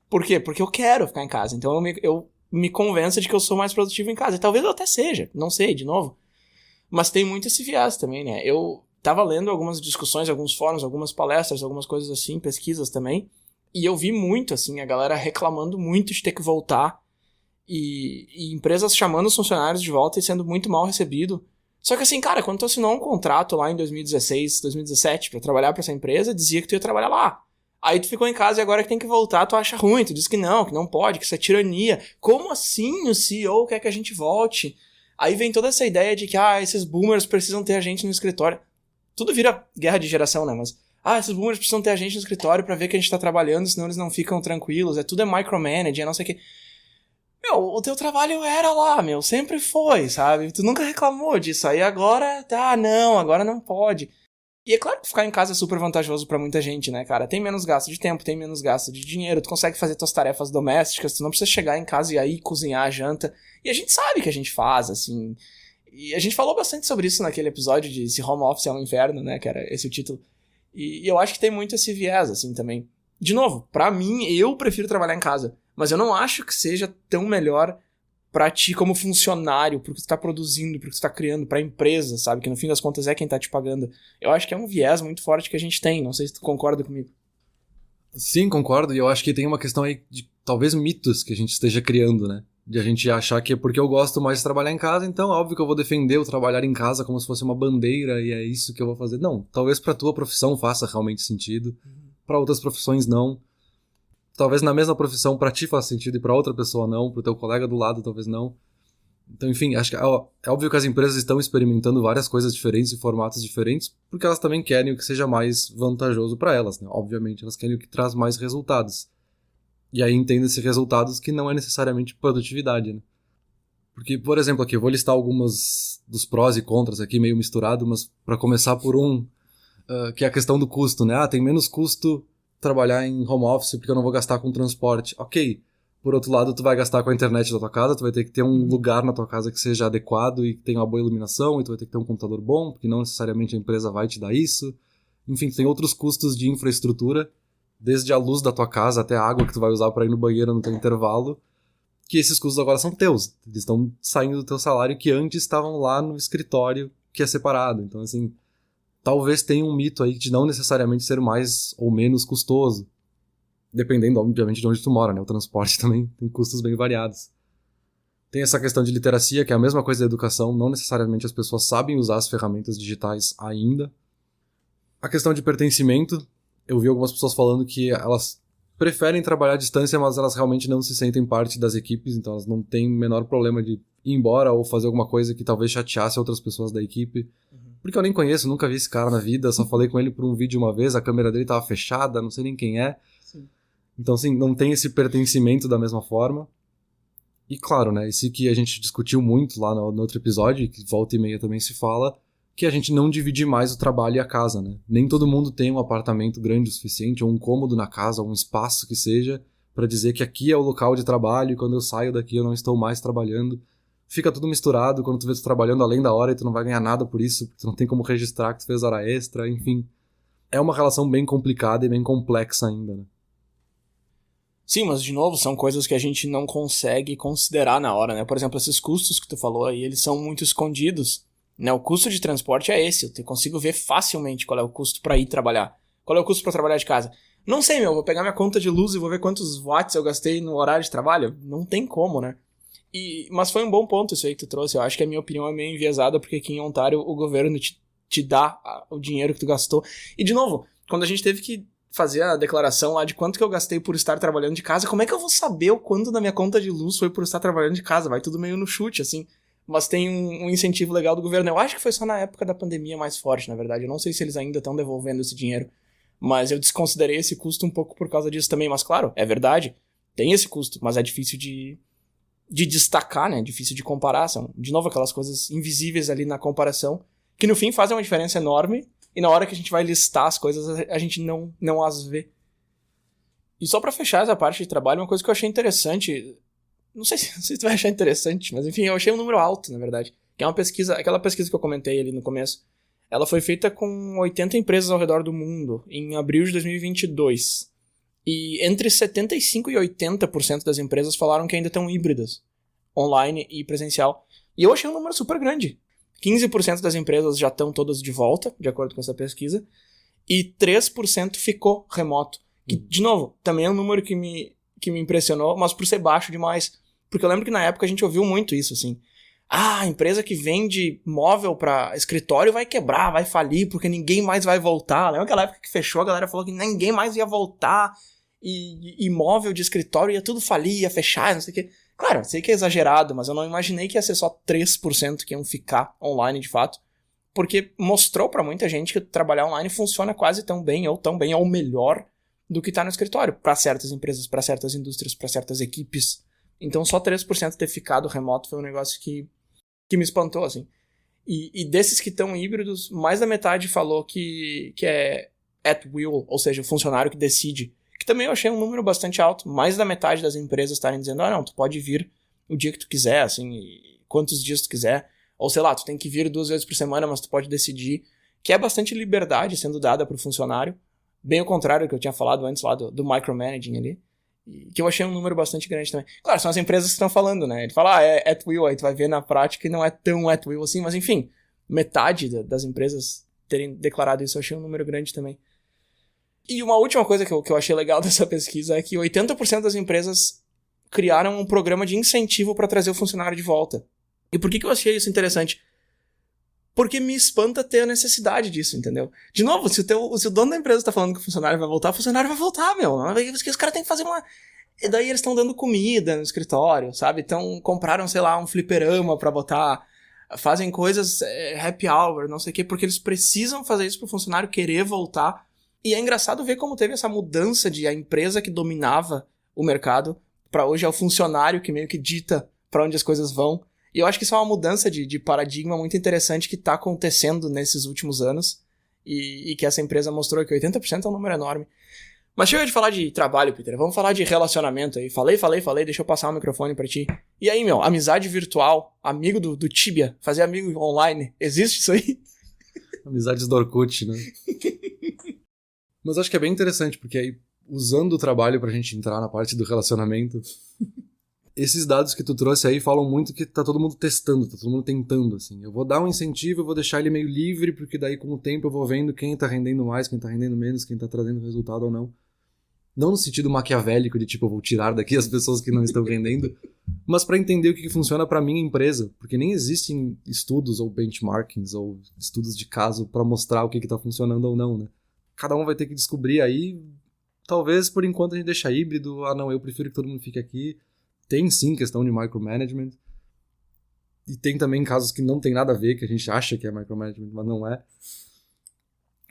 Por quê? Porque eu quero ficar em casa, então eu me convenço de que eu sou mais produtivo em casa. E talvez eu até seja, não sei, de novo. Mas tem muito esse viés também, né? Eu tava lendo algumas discussões, alguns fóruns, algumas palestras, algumas coisas assim, pesquisas também. E eu vi muito, assim, a galera reclamando muito de ter que voltar. E empresas chamando os funcionários de volta e sendo muito mal recebido. Só que assim, cara, quando tu assinou um contrato lá em 2016, 2017 pra trabalhar pra essa empresa, dizia que tu ia trabalhar lá. Aí tu ficou em casa e agora que tem que voltar, tu acha ruim, tu diz que não pode, que isso é tirania. Como assim o CEO quer que a gente volte? Aí vem toda essa ideia de que, esses boomers precisam ter a gente no escritório. Tudo vira guerra de geração, né? Mas, esses boomers precisam ter a gente no escritório pra ver que a gente tá trabalhando, senão eles não ficam tranquilos. Tudo é micromanaging, não sei o que. meu, o teu trabalho era lá, meu, sempre foi, sabe? Tu nunca reclamou disso, aí agora, não, agora não pode. E é claro que ficar em casa é super vantajoso pra muita gente, né, cara? Tem menos gasto de tempo, tem menos gasto de dinheiro, tu consegue fazer tuas tarefas domésticas, tu não precisa chegar em casa e aí cozinhar a janta. E a gente sabe que a gente faz, assim. E a gente falou bastante sobre isso naquele episódio de Se Home Office é um Inferno, né, que era esse o título. E eu acho que tem muito esse viés, assim, também. De novo, pra mim, eu prefiro trabalhar em casa. Mas eu não acho que seja tão melhor pra ti como funcionário, porque tu tá produzindo, porque tu tá criando, pra empresa, sabe? Que no fim das contas é quem tá te pagando. Eu acho que é um viés muito forte que a gente tem. Não sei se tu concorda comigo. Sim, concordo. E eu acho que tem uma questão aí de talvez mitos que a gente esteja criando, né? De a gente achar que é porque eu gosto mais de trabalhar em casa, então é óbvio que eu vou defender o trabalhar em casa como se fosse uma bandeira e é isso que eu vou fazer. Não, talvez pra tua profissão faça realmente sentido, pra outras profissões não. Talvez na mesma profissão pra ti faça sentido e pra outra pessoa não, pro teu colega do lado talvez não. Então, enfim, acho que é óbvio que as empresas estão experimentando várias coisas diferentes e formatos diferentes, porque elas também querem o que seja mais vantajoso pra elas, né? Obviamente, elas querem o que traz mais resultados. E aí entende-se resultados que não é necessariamente produtividade, né? Porque, por exemplo, aqui eu vou listar algumas dos prós e contras aqui meio misturado, mas para começar por que é a questão do custo, né? Tem menos custo trabalhar em home office porque eu não vou gastar com transporte. Ok. Por outro lado, tu vai gastar com a internet da tua casa, tu vai ter que ter um lugar na tua casa que seja adequado e que tenha uma boa iluminação, e tu vai ter que ter um computador bom, porque não necessariamente a empresa vai te dar isso. Enfim, tu tem outros custos de infraestrutura, desde a luz da tua casa até a água que tu vai usar para ir no banheiro no teu intervalo, que esses custos agora são teus. Eles estão saindo do teu salário que antes estavam lá no escritório que é separado. Então, assim, talvez tenha um mito aí de não necessariamente ser mais ou menos custoso. Dependendo, obviamente, de onde tu mora, né? O transporte também tem custos bem variados. Tem essa questão de literacia, que é a mesma coisa da educação. Não necessariamente as pessoas sabem usar as ferramentas digitais ainda. A questão de pertencimento. Eu vi algumas pessoas falando que elas preferem trabalhar à distância, mas elas realmente não se sentem parte das equipes, então elas não têm o menor problema de ir embora ou fazer alguma coisa que talvez chateasse outras pessoas da equipe. Porque eu nem conheço, nunca vi esse cara na vida, só falei com ele por um vídeo uma vez, a câmera dele tava fechada, não sei nem quem é. Sim. Então, assim, não tem esse pertencimento da mesma forma. E claro, né, esse que a gente discutiu muito lá no outro episódio, que volta e meia também se fala, que a gente não divide mais o trabalho e a casa, né? Nem todo mundo tem um apartamento grande o suficiente, ou um cômodo na casa, ou um espaço que seja, para dizer que aqui é o local de trabalho e quando eu saio daqui eu não estou mais trabalhando. Fica tudo misturado, quando tu vê tu trabalhando além da hora e tu não vai ganhar nada por isso, porque tu não tem como registrar que tu fez hora extra, enfim. É uma relação bem complicada e bem complexa ainda, né? Sim, mas de novo, são coisas que a gente não consegue considerar na hora, né? Por exemplo, esses custos que tu falou aí, eles são muito escondidos. Né, o custo de transporte é esse, eu consigo ver facilmente qual é o custo pra ir trabalhar. Qual é o custo pra trabalhar de casa? Não sei, meu, vou pegar minha conta de luz e vou ver quantos watts eu gastei no horário de trabalho. Não tem como, né? Mas foi um bom ponto isso aí que tu trouxe. Eu acho que a minha opinião é meio enviesada, porque aqui em Ontário o governo te dá o dinheiro que tu gastou. E, de novo, quando a gente teve que fazer a declaração lá de quanto que eu gastei por estar trabalhando de casa, como é que eu vou saber o quanto da minha conta de luz foi por estar trabalhando de casa? Vai tudo meio no chute, assim. Mas tem um incentivo legal do governo. Eu acho que foi só na época da pandemia mais forte, na verdade. Eu não sei se eles ainda estão devolvendo esse dinheiro. Mas eu desconsiderei esse custo um pouco por causa disso também. Mas claro, é verdade. Tem esse custo, mas é difícil de destacar, né? Difícil de comparar. São, de novo, aquelas coisas invisíveis ali na comparação, que no fim fazem uma diferença enorme. E na hora que a gente vai listar as coisas, a gente não as vê. E só pra fechar essa parte de trabalho, uma coisa que eu achei interessante... Não sei se tu vai achar interessante, mas enfim, eu achei um número alto, na verdade. Que é uma pesquisa, aquela pesquisa que eu comentei ali no começo. Ela foi feita com 80 empresas ao redor do mundo, em abril de 2022. E entre 75% e 80% das empresas falaram que ainda estão híbridas, online e presencial. E eu achei um número super grande. 15% das empresas já estão todas de volta, de acordo com essa pesquisa, e 3% ficou remoto. Que, de novo, também é um número que me impressionou, mas por ser baixo demais. Porque eu lembro que na época a gente ouviu muito isso, assim. A empresa que vende móvel pra escritório vai quebrar, vai falir, porque ninguém mais vai voltar. Lembra aquela época que fechou, a galera falou que ninguém mais ia voltar, e móvel de escritório ia tudo falir, ia fechar, não sei o quê. Claro, eu sei que é exagerado, mas eu não imaginei que ia ser só 3% que iam ficar online de fato, porque mostrou pra muita gente que trabalhar online funciona quase tão bem, ou melhor, do que tá no escritório, pra certas empresas, pra certas indústrias, pra certas equipes. Então só 3% ter ficado remoto foi um negócio que me espantou, assim. E desses que estão híbridos, mais da metade falou que é at will, ou seja, o funcionário que decide. Que também eu achei um número bastante alto. Mais da metade das empresas estarem dizendo, não, tu pode vir o dia que tu quiser, assim, e quantos dias tu quiser. Ou sei lá, tu tem que vir 2 vezes por semana, mas tu pode decidir. Que é bastante liberdade sendo dada pro funcionário. Bem ao contrário do que eu tinha falado antes lá do micromanaging ali. Que eu achei um número bastante grande também. Claro, são as empresas que estão falando, né? Ele fala, é at will, aí tu vai ver na prática e não é tão at will assim, mas enfim, metade das empresas terem declarado isso, eu achei um número grande também. E uma última coisa que eu achei legal dessa pesquisa é que 80% das empresas criaram um programa de incentivo para trazer o funcionário de volta. E por que eu achei isso interessante? Porque me espanta ter a necessidade disso, entendeu? De novo, se o dono da empresa tá falando que o funcionário vai voltar, meu. Porque os caras têm que fazer uma... E daí eles estão dando comida no escritório, sabe? Então compraram, sei lá, um fliperama pra botar... Fazem coisas, happy hour, não sei o quê, porque eles precisam fazer isso pro funcionário querer voltar. E é engraçado ver como teve essa mudança de a empresa que dominava o mercado pra hoje é o funcionário que meio que dita pra onde as coisas vão. E eu acho que isso é uma mudança de paradigma muito interessante que tá acontecendo nesses últimos anos e que essa empresa mostrou que 80% é um número enorme. Mas chega de falar de trabalho, Peter. Vamos falar de relacionamento aí. Falei. Deixa eu passar o microfone pra ti. E aí, meu, amizade virtual, amigo do Tibia, fazer amigo online, existe isso aí? Amizades do Orkut, né? Mas acho que é bem interessante, porque aí, usando o trabalho pra gente entrar na parte do relacionamento... Esses dados que tu trouxe aí falam muito que tá todo mundo testando, tá todo mundo tentando, assim. Eu vou dar um incentivo, eu vou deixar ele meio livre, porque daí com o tempo eu vou vendo quem tá rendendo mais, quem tá rendendo menos, quem tá trazendo resultado ou não. Não no sentido maquiavélico de tipo, eu vou tirar daqui as pessoas que não estão rendendo, mas para entender o que funciona para minha empresa, porque nem existem estudos ou benchmarkings ou estudos de caso para mostrar o que tá funcionando ou não, né? Cada um vai ter que descobrir aí, talvez por enquanto a gente deixa híbrido, não, eu prefiro que todo mundo fique aqui. Tem sim questão de micromanagement. E tem também casos que não tem nada a ver, que a gente acha que é micromanagement, mas não é.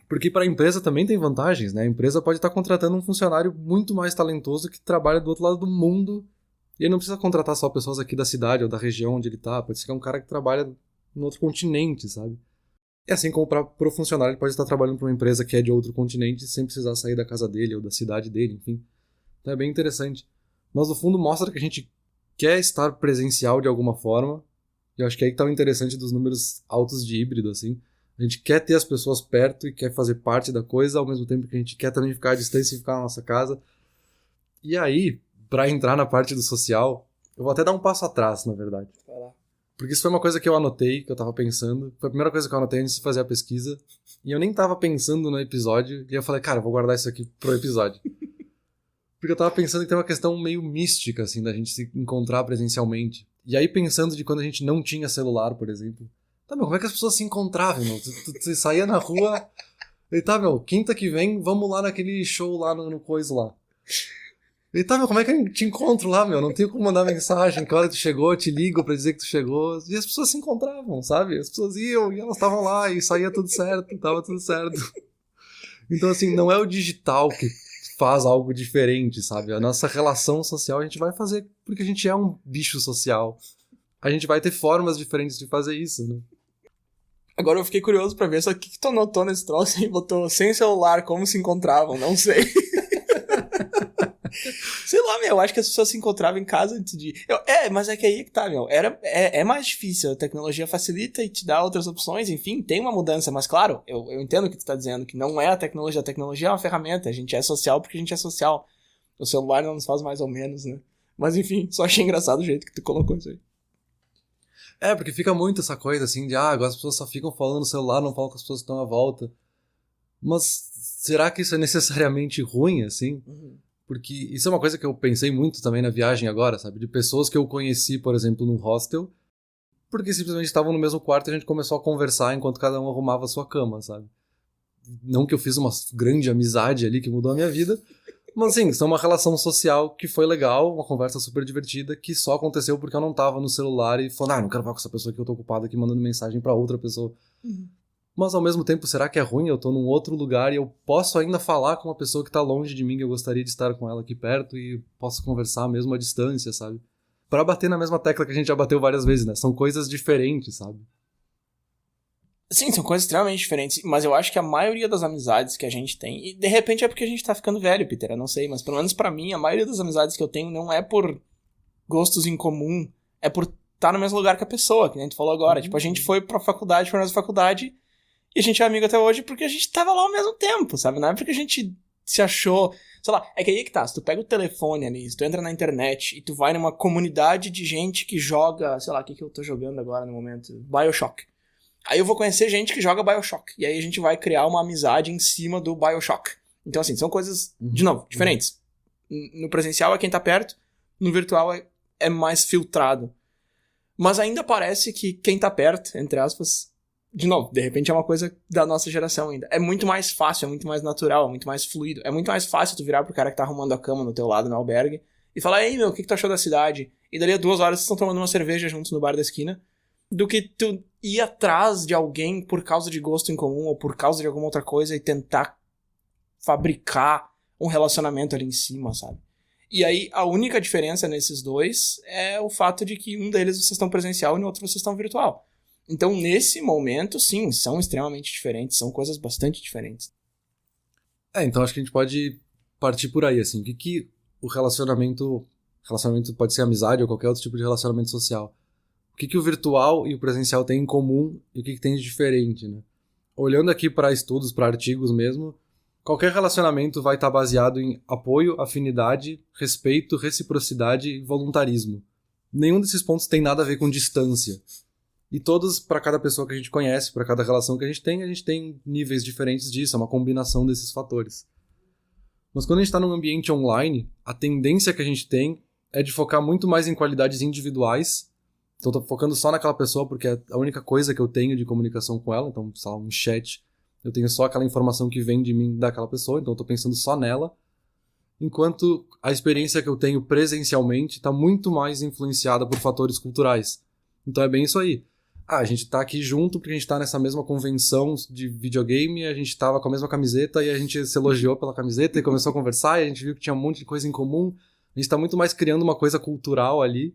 Porque para a empresa também tem vantagens, né? A empresa pode estar contratando um funcionário muito mais talentoso que trabalha do outro lado do mundo. E ele não precisa contratar só pessoas aqui da cidade ou da região onde ele está. Pode ser que é um cara que trabalha em outro continente, sabe? E assim como para o funcionário, ele pode estar trabalhando para uma empresa que é de outro continente sem precisar sair da casa dele ou da cidade dele, enfim. Então é bem interessante. Mas no fundo mostra que a gente quer estar presencial de alguma forma. E eu acho que aí que tá o interessante dos números altos de híbrido, assim. A gente quer ter as pessoas perto e quer fazer parte da coisa, ao mesmo tempo que a gente quer também ficar à distância e ficar na nossa casa. E aí, pra entrar na parte do social, eu vou até dar um passo atrás, na verdade. Porque isso foi uma coisa que eu anotei, que eu tava pensando. Foi a primeira coisa que eu anotei antes de fazer a pesquisa. E eu nem tava pensando no episódio. E eu falei, cara, eu vou guardar isso aqui pro episódio. Porque eu tava pensando que tem uma questão meio mística, assim, da gente se encontrar presencialmente. E aí pensando de quando a gente não tinha celular, por exemplo. Tá, meu, como é que as pessoas se encontravam, meu? Tu saía na rua... E tá, meu, quinta que vem, vamos lá naquele show lá no coisa lá. E tá, meu, como é que eu te encontro lá, meu? Não tenho como mandar mensagem, que hora tu chegou, eu te ligo pra dizer que tu chegou. E as pessoas se encontravam, sabe? As pessoas iam e elas estavam lá e saía tudo certo, tava tudo certo. Então, assim, não é o digital que faz algo diferente, sabe? A nossa relação social a gente vai fazer porque a gente é um bicho social. A gente vai ter formas diferentes de fazer isso, né? Agora eu fiquei curioso pra ver só o que tu anotou nesse troço e botou sem celular, como se encontravam, não sei. Sei lá, meu, acho que as pessoas se encontravam em casa antes de... mas é que aí que tá, meu, é mais difícil, a tecnologia facilita e te dá outras opções, enfim, tem uma mudança, mas claro, eu entendo o que tu tá dizendo, que não é a tecnologia é uma ferramenta, a gente é social porque a gente é social, o celular não nos faz mais ou menos, né? Mas enfim, só achei engraçado o jeito que tu colocou isso aí. Porque fica muito essa coisa assim de, agora as pessoas só ficam falando no celular, não falam com as pessoas que estão à volta. Mas será que isso é necessariamente ruim, assim? Uhum. Porque isso é uma coisa que eu pensei muito também na viagem agora, sabe? De pessoas que eu conheci, por exemplo, num hostel, porque simplesmente estavam no mesmo quarto e a gente começou a conversar enquanto cada um arrumava a sua cama, sabe? Não que eu fiz uma grande amizade ali que mudou a minha vida, mas assim, são uma relação social que foi legal, uma conversa super divertida, que só aconteceu porque eu não tava no celular e falando, não quero falar com essa pessoa que eu tô ocupado aqui mandando mensagem pra outra pessoa. Uhum. Mas ao mesmo tempo, será que é ruim? Eu tô num outro lugar e eu posso ainda falar com uma pessoa que tá longe de mim, que eu gostaria de estar com ela aqui perto e posso conversar mesmo à distância, sabe? pra bater na mesma tecla que a gente já bateu várias vezes, né? São coisas diferentes, sabe? Sim, são coisas extremamente diferentes, mas eu acho que a maioria das amizades que a gente tem, e de repente é porque a gente tá ficando velho, Peter, eu não sei, mas pelo menos pra mim, a maioria das amizades que eu tenho não é por gostos em comum, é por estar no mesmo lugar que a pessoa, que a gente falou agora. Tipo, a gente foi pra mesma faculdade, e a gente é amigo até hoje porque a gente tava lá ao mesmo tempo, sabe? Não é porque a gente se achou... Sei lá, é que aí que tá, se tu pega o telefone ali, se tu entra na internet e tu vai numa comunidade de gente que joga, sei lá, o que eu tô jogando agora no momento? BioShock. Aí eu vou conhecer gente que joga BioShock. E aí a gente vai criar uma amizade em cima do BioShock. Então, assim, são coisas, de novo, diferentes. No presencial é quem tá perto, no virtual é mais filtrado. Mas ainda parece que quem tá perto, entre aspas, de novo, de repente é uma coisa da nossa geração ainda. É muito mais fácil, é muito mais natural, é muito mais fluido. É muito mais fácil tu virar pro cara que tá arrumando a cama no teu lado no albergue e falar, ei, meu, o que tu achou da cidade? E dali a 2 horas vocês estão tomando uma cerveja juntos no bar da esquina, do que tu ir atrás de alguém por causa de gosto em comum ou por causa de alguma outra coisa e tentar fabricar um relacionamento ali em cima, sabe? E aí, a única diferença nesses dois é o fato de que um deles vocês estão presencial e no outro vocês estão virtual. Então, nesse momento, sim, são extremamente diferentes, são coisas bastante diferentes. Então acho que a gente pode partir por aí, assim. O que o relacionamento pode ser amizade ou qualquer outro tipo de relacionamento social. O que o virtual e o presencial têm em comum e o que tem de diferente, né? Olhando aqui para estudos, para artigos mesmo, qualquer relacionamento vai estar baseado em apoio, afinidade, respeito, reciprocidade e voluntarismo. Nenhum desses pontos tem nada a ver com distância. E todos, para cada pessoa que a gente conhece, para cada relação que a gente tem níveis diferentes disso, é uma combinação desses fatores. Mas quando a gente está num ambiente online, a tendência que a gente tem é de focar muito mais em qualidades individuais. Então eu tô focando só naquela pessoa porque é a única coisa que eu tenho de comunicação com ela. Então, sei lá, um chat, eu tenho só aquela informação que vem de mim daquela pessoa, então eu tô pensando só nela. Enquanto a experiência que eu tenho presencialmente está muito mais influenciada por fatores culturais. Então é bem isso aí. A gente tá aqui junto porque a gente tá nessa mesma convenção de videogame, a gente tava com a mesma camiseta e a gente se elogiou pela camiseta e começou a conversar e a gente viu que tinha um monte de coisa em comum. A gente tá muito mais criando uma coisa cultural ali,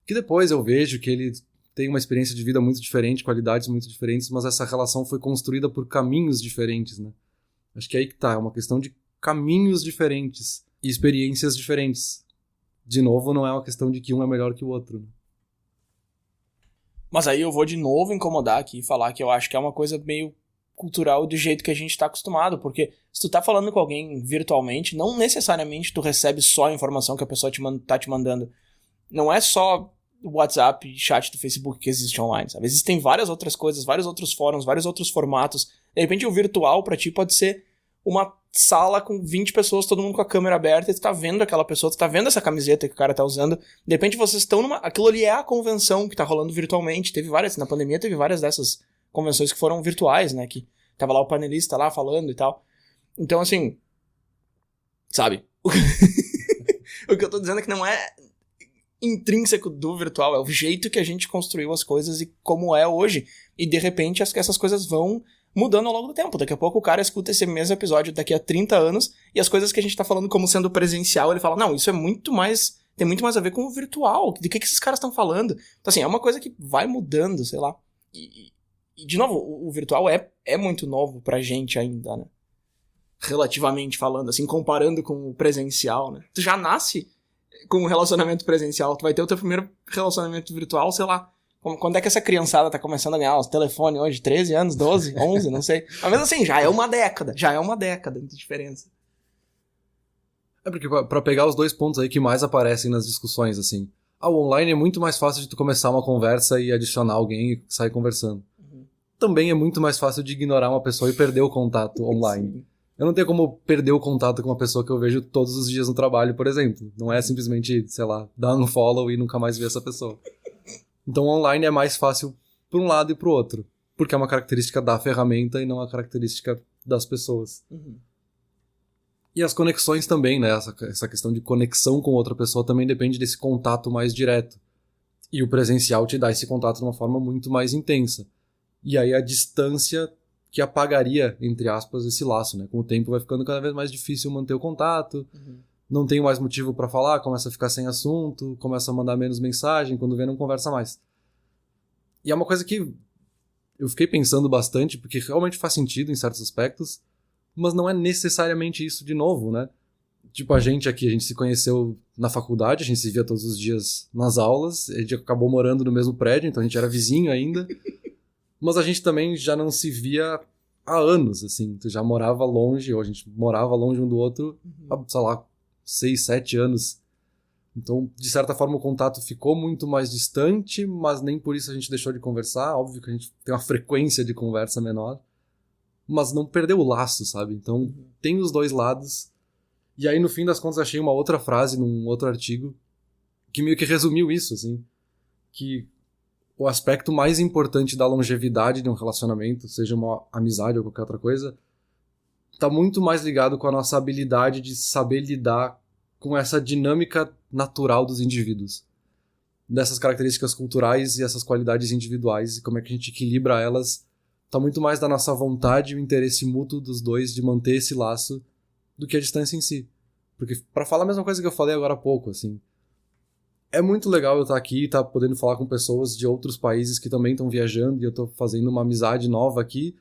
que depois eu vejo que ele tem uma experiência de vida muito diferente, qualidades muito diferentes, mas essa relação foi construída por caminhos diferentes, né? Acho que é aí que tá, é uma questão de caminhos diferentes e experiências diferentes. De novo, não é uma questão de que um é melhor que o outro, né? Mas aí eu vou de novo incomodar aqui e falar que eu acho que é uma coisa meio cultural do jeito que a gente tá acostumado, porque se tu tá falando com alguém virtualmente, não necessariamente tu recebe só a informação que a pessoa tá te mandando. Não é só o WhatsApp e chat do Facebook que existe online, sabe? Existem várias outras coisas, vários outros fóruns, vários outros formatos. De repente o virtual pra ti pode ser uma sala com 20 pessoas, todo mundo com a câmera aberta, e tu tá vendo aquela pessoa, tu tá vendo essa camiseta que o cara tá usando. De repente vocês estão numa... Aquilo ali é a convenção que tá rolando virtualmente. Teve várias, na pandemia teve várias dessas convenções que foram virtuais, né? Que tava lá o panelista lá falando e tal. Então, assim... Sabe? O que eu tô dizendo é que não é intrínseco do virtual, é o jeito que a gente construiu as coisas e como é hoje. E de repente essas coisas vão mudando ao longo do tempo. Daqui a pouco o cara escuta esse mesmo episódio daqui a 30 anos e as coisas que a gente tá falando como sendo presencial, ele fala, não, isso é muito mais... Tem muito mais a ver com o virtual. Do que esses caras estão falando? Então, assim, é uma coisa que vai mudando, sei lá. E de novo, o virtual é muito novo pra gente ainda, né? Relativamente falando, assim, comparando com o presencial, né? Tu já nasce com um relacionamento presencial. Tu vai ter o teu primeiro relacionamento virtual, sei lá. Quando é que essa criançada tá começando a ganhar os telefones hoje? 13 anos, 12, 11, não sei. Mas mesmo assim, já é uma década de diferença. É porque pra pegar os dois pontos aí que mais aparecem nas discussões, assim. O online é muito mais fácil de tu começar uma conversa e adicionar alguém e sair conversando. Também é muito mais fácil de ignorar uma pessoa e perder o contato online. Sim. Eu não tenho como perder o contato com uma pessoa que eu vejo todos os dias no trabalho, por exemplo. Não é simplesmente, sei lá, dar um follow e nunca mais ver essa pessoa. Então online é mais fácil por um lado e pro outro. Porque é uma característica da ferramenta e não uma característica das pessoas. E as conexões também, né? Essa questão de conexão com outra pessoa também depende desse contato mais direto. E o presencial te dá esse contato de uma forma muito mais intensa. E aí a distância que apagaria, entre aspas, esse laço, né? Com o tempo vai ficando cada vez mais difícil manter o contato. não tenho mais motivo pra falar, começa a ficar sem assunto, começa a mandar menos mensagem, quando vê não conversa mais. E é uma coisa que eu fiquei pensando bastante, porque realmente faz sentido em certos aspectos, mas não é necessariamente isso de novo, né? Tipo, a gente aqui, a gente se conheceu na faculdade, a gente se via todos os dias nas aulas, a gente acabou morando no mesmo prédio, então a gente era vizinho ainda, mas a gente também já não se via há anos, assim, tu já morava longe, ou a gente morava longe um do outro, há, sei lá, 6, 7 anos. Então, de certa forma, o contato ficou muito mais distante, mas nem por isso a gente deixou de conversar. Óbvio que a gente tem uma frequência de conversa menor, mas não perdeu o laço, sabe? Então, tem os dois lados. E aí, no fim das contas, achei uma outra frase num outro artigo que meio que resumiu isso, assim. Que o aspecto mais importante da longevidade de um relacionamento, seja uma amizade ou qualquer outra coisa, tá muito mais ligado com a nossa habilidade de saber lidar com essa dinâmica natural dos indivíduos. Dessas características culturais e essas qualidades individuais, e como é que a gente equilibra elas, tá muito mais da nossa vontade e o interesse mútuo dos dois de manter esse laço do que a distância em si. Porque, pra falar a mesma coisa que eu falei agora há pouco, assim, é muito legal eu estar aqui e estar podendo falar com pessoas de outros países que também estão viajando e eu tô fazendo uma amizade nova aqui,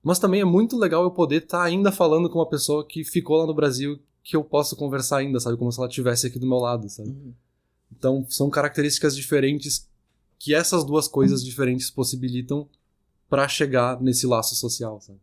mas também é muito legal eu poder estar ainda falando com uma pessoa que ficou lá no Brasil, que eu posso conversar ainda, sabe? Como se ela estivesse aqui do meu lado, sabe? Então, são características diferentes que essas duas coisas diferentes possibilitam pra chegar nesse laço social, sabe?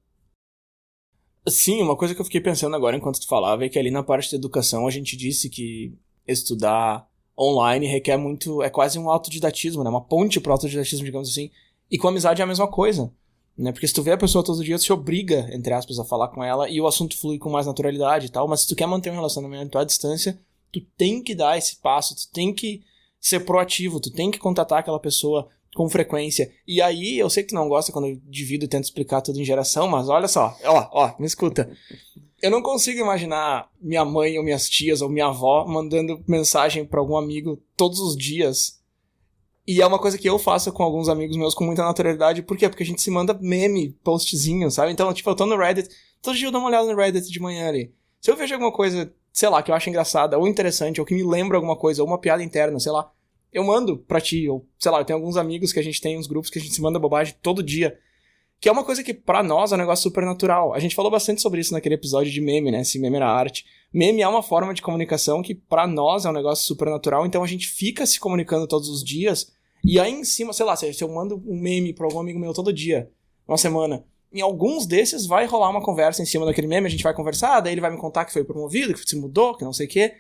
Sim, uma coisa que eu fiquei pensando agora enquanto tu falava é que ali na parte da educação a gente disse que estudar online requer muito, é quase um autodidatismo, né? Uma ponte pro autodidatismo, digamos assim. E com amizade é a mesma coisa, né? Porque se tu vê a pessoa todos os dias, tu se obriga, entre aspas, a falar com ela e o assunto flui com mais naturalidade e tal, mas se tu quer manter um relacionamento à distância, tu tem que dar esse passo, tu tem que ser proativo, tu tem que contatar aquela pessoa com frequência. E aí, eu sei que tu não gosta quando eu divido e tento explicar tudo em geração, mas olha só, me escuta. Eu não consigo imaginar minha mãe ou minhas tias ou minha avó mandando mensagem pra algum amigo todos os dias. E é uma coisa que eu faço com alguns amigos meus com muita naturalidade. Por quê? Porque a gente se manda meme, postzinho, sabe? Então, tipo, eu tô no Reddit, todo dia eu dou uma olhada no Reddit de manhã ali. Se eu vejo alguma coisa, sei lá, que eu acho engraçada ou interessante, ou que me lembra alguma coisa, ou uma piada interna, sei lá, eu mando pra ti, ou sei lá, eu tenho alguns amigos que a gente tem, uns grupos que a gente se manda bobagem todo dia. Que é uma coisa que pra nós é um negócio super natural. A gente falou bastante sobre isso naquele episódio de meme, né? Se meme era arte. Meme é uma forma de comunicação que pra nós é um negócio super natural, então a gente fica se comunicando todos os dias. E aí em cima, sei lá, se eu mando um meme pra algum amigo meu todo dia, uma semana, em alguns desses vai rolar uma conversa em cima daquele meme, a gente vai conversar, daí ele vai me contar que foi promovido, que se mudou, que não sei o quê.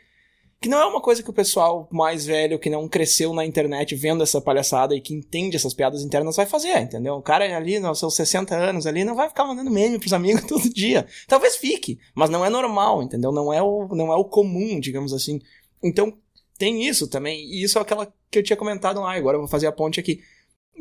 Que não é uma coisa que o pessoal mais velho, que não cresceu na internet vendo essa palhaçada e que entende essas piadas internas vai fazer, entendeu? O cara ali, nos seus 60 anos ali, não vai ficar mandando meme pros amigos todo dia. Talvez fique, mas não é normal, entendeu? Não é o comum, digamos assim. Então, tem isso também, e isso é aquela que eu tinha comentado lá, agora eu vou fazer a ponte aqui,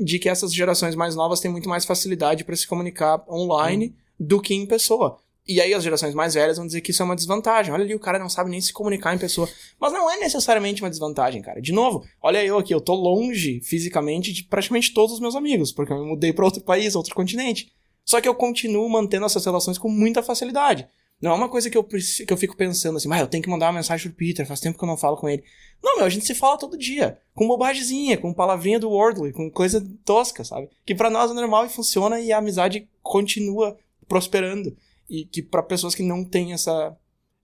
de que essas gerações mais novas têm muito mais facilidade para se comunicar online do que em pessoa. E aí as gerações mais velhas vão dizer que isso é uma desvantagem. Olha ali, o cara não sabe nem se comunicar em pessoa. Mas não é necessariamente uma desvantagem, cara. De novo, olha eu aqui, eu tô longe fisicamente de praticamente todos os meus amigos, porque eu me mudei pra outro país, outro continente. Só que eu continuo mantendo essas relações com muita facilidade. Não é uma coisa que eu fico pensando assim, eu tenho que mandar uma mensagem pro Peter, faz tempo que eu não falo com ele. Não, a gente se fala todo dia. Com bobagemzinha, com palavrinha do Wordly, com coisa tosca, sabe? Que pra nós é normal e funciona e a amizade continua prosperando. E que pra pessoas que não têm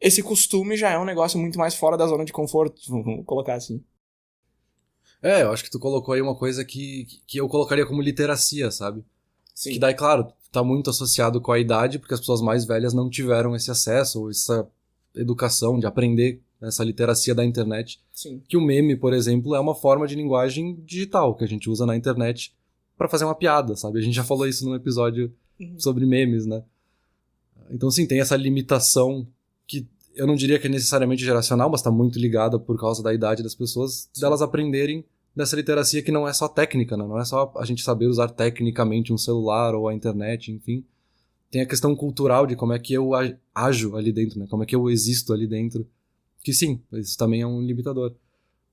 esse costume já é um negócio muito mais fora da zona de conforto, vamos colocar assim. Eu acho que tu colocou aí uma coisa que eu colocaria como literacia, sabe? Sim. Que daí, claro, tá muito associado com a idade, porque as pessoas mais velhas não tiveram esse acesso ou essa educação de aprender essa literacia da internet. Sim. Que o meme, por exemplo, é uma forma de linguagem digital que a gente usa na internet pra fazer uma piada, sabe? A gente já falou isso num episódio sobre memes, né? Então, sim, tem essa limitação que eu não diria que é necessariamente geracional, mas está muito ligada por causa da idade das pessoas, delas aprenderem dessa literacia que não é só técnica, né? Não é só a gente saber usar tecnicamente um celular ou a internet, enfim. Tem a questão cultural de como é que eu ajo ali dentro, né? Como é que eu existo ali dentro. Que sim, isso também é um limitador.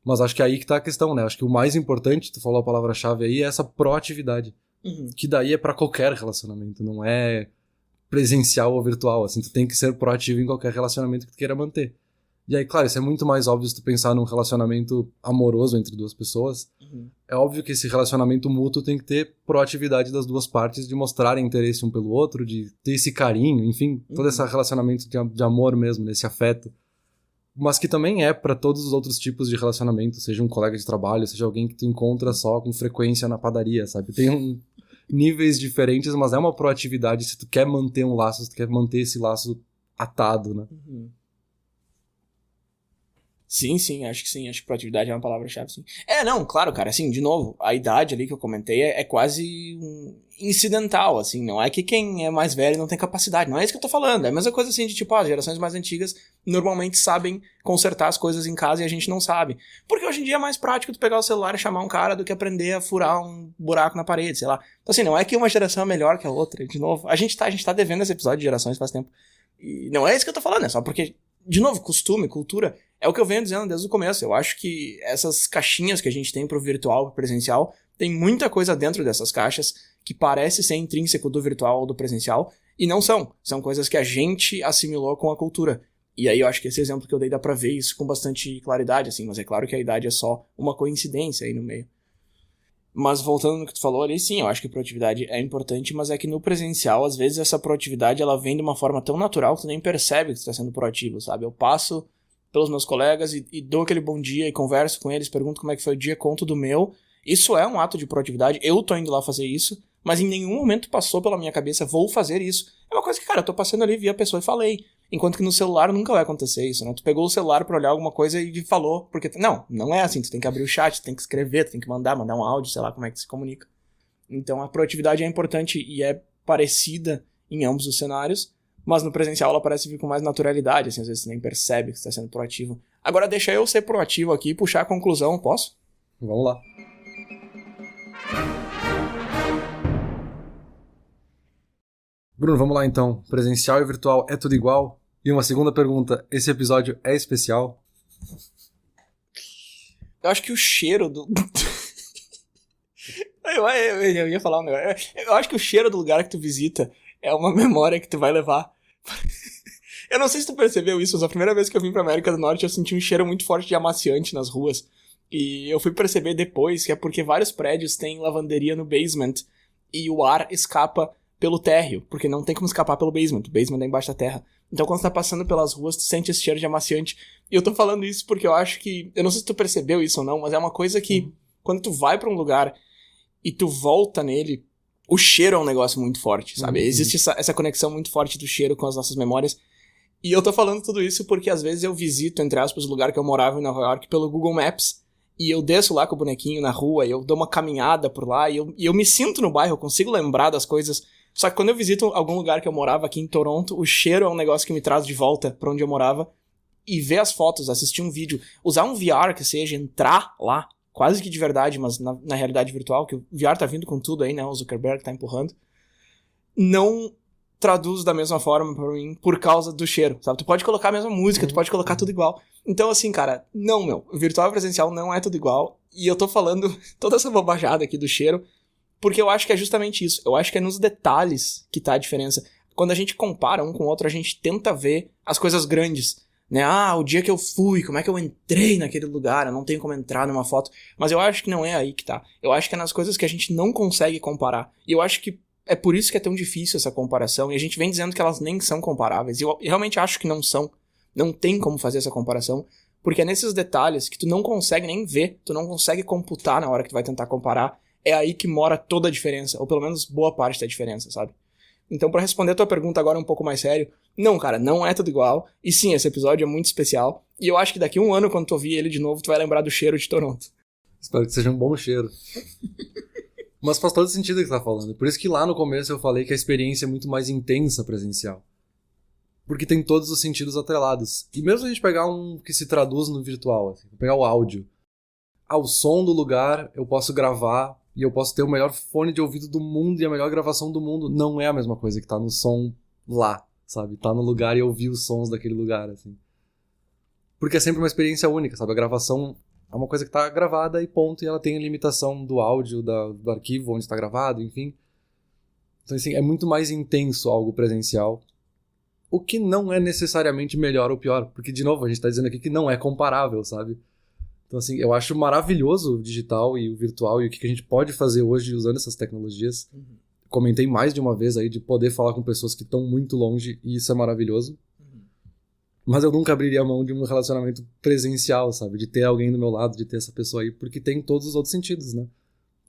Mas acho que é aí que tá a questão, né? Acho que o mais importante, tu falou a palavra-chave aí, é essa proatividade. Que daí é pra qualquer relacionamento, não é presencial ou virtual, assim, tu tem que ser proativo em qualquer relacionamento que tu queira manter. E aí, claro, isso é muito mais óbvio se tu pensar num relacionamento amoroso entre duas pessoas. É óbvio que esse relacionamento mútuo tem que ter proatividade das duas partes de mostrarem interesse um pelo outro, de ter esse carinho, enfim, todo esse relacionamento de amor mesmo, desse afeto. Mas que também é pra todos os outros tipos de relacionamento, seja um colega de trabalho, seja alguém que tu encontra só com frequência na padaria, sabe? Tem níveis diferentes, mas é uma proatividade se tu quer manter um laço, se tu quer manter esse laço atado, né? Sim, acho que sim. Acho que proatividade é uma palavra-chave, sim. Não, claro, cara, assim, de novo, a idade ali que eu comentei é quase incidental, assim, não é que quem é mais velho não tem capacidade, não é isso que eu tô falando, é a mesma coisa assim de tipo, as gerações mais antigas normalmente sabem consertar as coisas em casa e a gente não sabe. Porque hoje em dia é mais prático tu pegar o celular e chamar um cara do que aprender a furar um buraco na parede, sei lá. Então assim, não é que uma geração é melhor que a outra, de novo, a gente tá devendo esse episódio de gerações faz tempo. E não é isso que eu tô falando, é só porque, de novo, costume, cultura, é o que eu venho dizendo desde o começo. Eu acho que essas caixinhas que a gente tem pro virtual, pro presencial, tem muita coisa dentro dessas caixas que parece ser intrínseco do virtual ou do presencial, e não são. São coisas que a gente assimilou com a cultura. E aí eu acho que esse exemplo que eu dei dá pra ver isso com bastante claridade, assim, mas é claro que a idade é só uma coincidência aí no meio. Mas voltando no que tu falou ali, sim, eu acho que proatividade é importante, mas é que no presencial, às vezes, essa proatividade, ela vem de uma forma tão natural que tu nem percebe que tu tá sendo proativo, sabe? Eu passo pelos meus colegas e dou aquele bom dia e converso com eles, pergunto como é que foi o dia, conto do meu. Isso é um ato de proatividade, eu tô indo lá fazer isso, mas em nenhum momento passou pela minha cabeça, vou fazer isso. É uma coisa que, cara, eu tô passando ali, vi a pessoa e falei. Enquanto que no celular nunca vai acontecer isso, né? Tu pegou o celular pra olhar alguma coisa e falou, porque... Não é assim, tu tem que abrir o chat, tu tem que escrever, tu tem que mandar um áudio, sei lá como é que se comunica. Então a proatividade é importante e é parecida em ambos os cenários, mas no presencial ela parece vir com mais naturalidade, assim, às vezes você nem percebe que você tá sendo proativo. Agora deixa eu ser proativo aqui e puxar a conclusão, posso? Vamos lá. Bruno, vamos lá então. Presencial e virtual é tudo igual? E uma segunda pergunta, esse episódio é especial? Eu acho que o cheiro do... eu ia falar um negócio. Eu acho que o cheiro do lugar que tu visita é uma memória que tu vai levar. Eu não sei se tu percebeu isso, mas a primeira vez que eu vim pra América do Norte eu senti um cheiro muito forte de amaciante nas ruas. E eu fui perceber depois que é porque vários prédios têm lavanderia no basement e o ar escapa pelo térreo, porque não tem como escapar pelo basement. O basement é embaixo da terra. Então quando você tá passando pelas ruas, tu sente esse cheiro de amaciante. E eu tô falando isso porque eu acho que... Eu não sei se tu percebeu isso ou não, mas é uma coisa que quando tu vai pra um lugar e tu volta nele, o cheiro é um negócio muito forte, sabe? Existe essa conexão muito forte do cheiro com as nossas memórias. E eu tô falando tudo isso porque às vezes eu visito, entre aspas, o lugar que eu morava em Nova York pelo Google Maps. E eu desço lá com o bonequinho na rua, e eu dou uma caminhada por lá, e eu me sinto no bairro, eu consigo lembrar das coisas. Só que quando eu visito algum lugar que eu morava aqui em Toronto, o cheiro é um negócio que me traz de volta pra onde eu morava. E ver as fotos, assistir um vídeo, usar um VR que seja, entrar lá, quase que de verdade, mas na realidade virtual, que o VR tá vindo com tudo aí, né? O Zuckerberg tá empurrando. Não traduz da mesma forma pra mim por causa do cheiro, sabe? Tu pode colocar a mesma música, tu pode colocar tudo igual. Então, assim, cara, não, virtual e presencial não é tudo igual. E eu tô falando toda essa bobajada aqui do cheiro, porque eu acho que é justamente isso. Eu acho que é nos detalhes que tá a diferença. Quando a gente compara um com o outro, a gente tenta ver as coisas grandes, né? O dia que eu fui, como é que eu entrei naquele lugar, eu não tenho como entrar numa foto. Mas eu acho que não é aí que tá. Eu acho que é nas coisas que a gente não consegue comparar. E eu acho que é por isso que é tão difícil essa comparação, e a gente vem dizendo que elas nem são comparáveis, e eu realmente acho que não são, não tem como fazer essa comparação, porque é nesses detalhes que tu não consegue nem ver, tu não consegue computar na hora que tu vai tentar comparar, é aí que mora toda a diferença, ou pelo menos boa parte da diferença, sabe? Então, pra responder a tua pergunta agora um pouco mais sério, não, cara, não é tudo igual, e sim, esse episódio é muito especial, e eu acho que daqui a um ano, quando tu ouvir ele de novo, tu vai lembrar do cheiro de Toronto. Espero que seja um bom cheiro. Mas faz todo sentido o que você tá falando. Por isso que lá no começo eu falei que a experiência é muito mais intensa presencial. Porque tem todos os sentidos atrelados. E mesmo a gente pegar um que se traduz no virtual, assim, pegar o áudio. O som do lugar eu posso gravar e eu posso ter o melhor fone de ouvido do mundo e a melhor gravação do mundo. Não é a mesma coisa que tá no som lá, sabe? Tá no lugar e ouvir os sons daquele lugar, assim. Porque é sempre uma experiência única, sabe? A gravação é uma coisa que tá gravada e ponto, e ela tem a limitação do áudio, do arquivo onde está gravado, enfim. Então, assim, é muito mais intenso algo presencial. o que não é necessariamente melhor ou pior, porque, de novo, a gente tá dizendo aqui que não é comparável, sabe? Então, assim, eu acho maravilhoso o digital e o virtual e o que a gente pode fazer hoje usando essas tecnologias. Comentei mais de uma vez aí de poder falar com pessoas que estão muito longe e isso é maravilhoso. Mas eu nunca abriria a mão de um relacionamento presencial, sabe? De ter alguém do meu lado, de ter essa pessoa aí, porque tem todos os outros sentidos, né?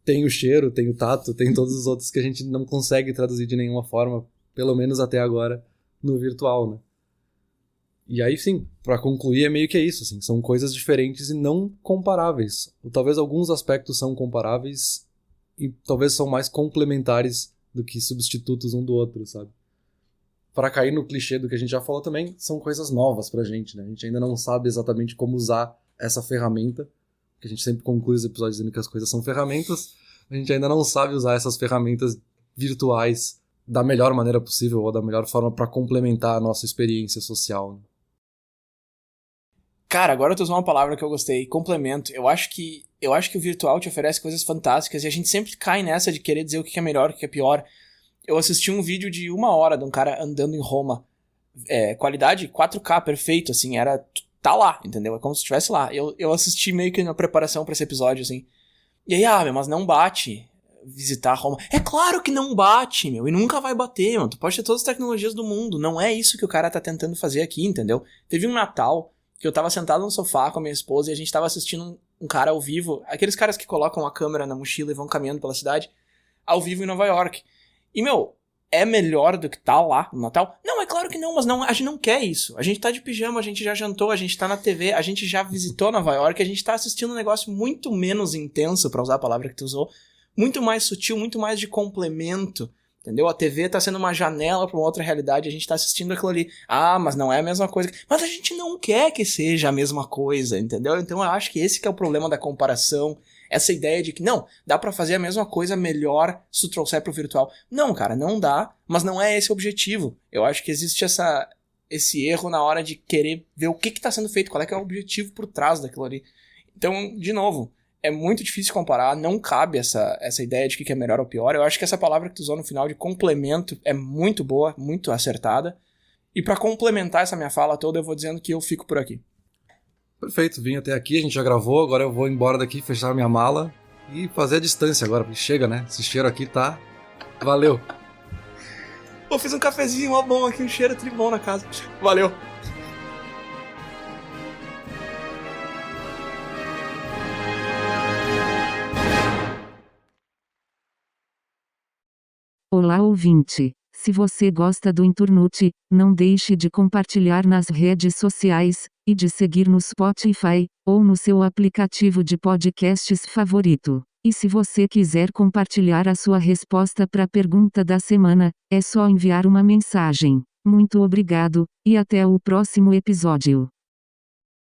Tem o cheiro, tem o tato, tem todos os outros que a gente não consegue traduzir de nenhuma forma, pelo menos até agora, no virtual, né? E aí, sim, pra concluir, é meio que isso, assim, são coisas diferentes e não comparáveis. Ou talvez alguns aspectos são comparáveis e talvez são mais complementares do que substitutos um do outro, sabe? Para cair no clichê do que a gente já falou também, são coisas novas pra gente, né? A gente ainda não sabe exatamente como usar essa ferramenta, que a gente sempre conclui os episódios dizendo que as coisas são ferramentas, a gente ainda não sabe usar essas ferramentas virtuais da melhor maneira possível ou da melhor forma para complementar a nossa experiência social, né? Cara, agora tu usou uma palavra que eu gostei, complemento. Eu acho que o virtual te oferece coisas fantásticas e a gente sempre cai nessa de querer dizer o que é melhor, o que é pior. Eu assisti um vídeo de 1 hora de um cara andando em Roma. Qualidade 4K, perfeito, assim, tá lá, entendeu? É como se estivesse lá. Eu assisti meio que na preparação pra esse episódio, assim. E aí, mas não bate visitar Roma. É claro que não bate, meu, e nunca vai bater, mano. Tu pode ter todas as tecnologias do mundo. Não é isso que o cara tá tentando fazer aqui, entendeu? Teve um Natal que eu tava sentado no sofá com a minha esposa e a gente tava assistindo um cara ao vivo. Aqueles caras que colocam a câmera na mochila e vão caminhando pela cidade. Ao vivo em Nova York. E, meu, é melhor do que tá lá no Natal? Não, é claro que não, mas não, a gente não quer isso. A gente tá de pijama, a gente já jantou, a gente tá na TV, a gente já visitou Nova York, a gente tá assistindo um negócio muito menos intenso, pra usar a palavra que tu usou, muito mais sutil, muito mais de complemento, entendeu? A TV tá sendo uma janela pra uma outra realidade, a gente tá assistindo aquilo ali. Ah, mas não é a mesma coisa. Mas a gente não quer que seja a mesma coisa, entendeu? Então eu acho que esse que é o problema da comparação. Essa ideia de que, não, dá pra fazer a mesma coisa melhor se tu trouxer pro virtual. Não, cara, não dá, mas não é esse o objetivo. Eu acho que existe esse erro na hora de querer ver o que tá sendo feito, qual é que é o objetivo por trás daquilo ali. Então, de novo, é muito difícil comparar, não cabe essa ideia de que é melhor ou pior. Eu acho que essa palavra que tu usou no final de complemento é muito boa, muito acertada. E pra complementar essa minha fala toda, eu vou dizendo que eu fico por aqui. Perfeito, vim até aqui, a gente já gravou, agora eu vou embora daqui, fechar minha mala e fazer a distância agora, porque chega, né? Esse cheiro aqui tá... Valeu! Eu fiz um cafezinho mó bom aqui, um cheiro tribom na casa. Valeu! Olá, ouvinte! Se você gosta do Inturnute, não deixe de compartilhar nas redes sociais, e de seguir no Spotify, ou no seu aplicativo de podcasts favorito. E se você quiser compartilhar a sua resposta para a pergunta da semana, é só enviar uma mensagem. Muito obrigado, e até o próximo episódio.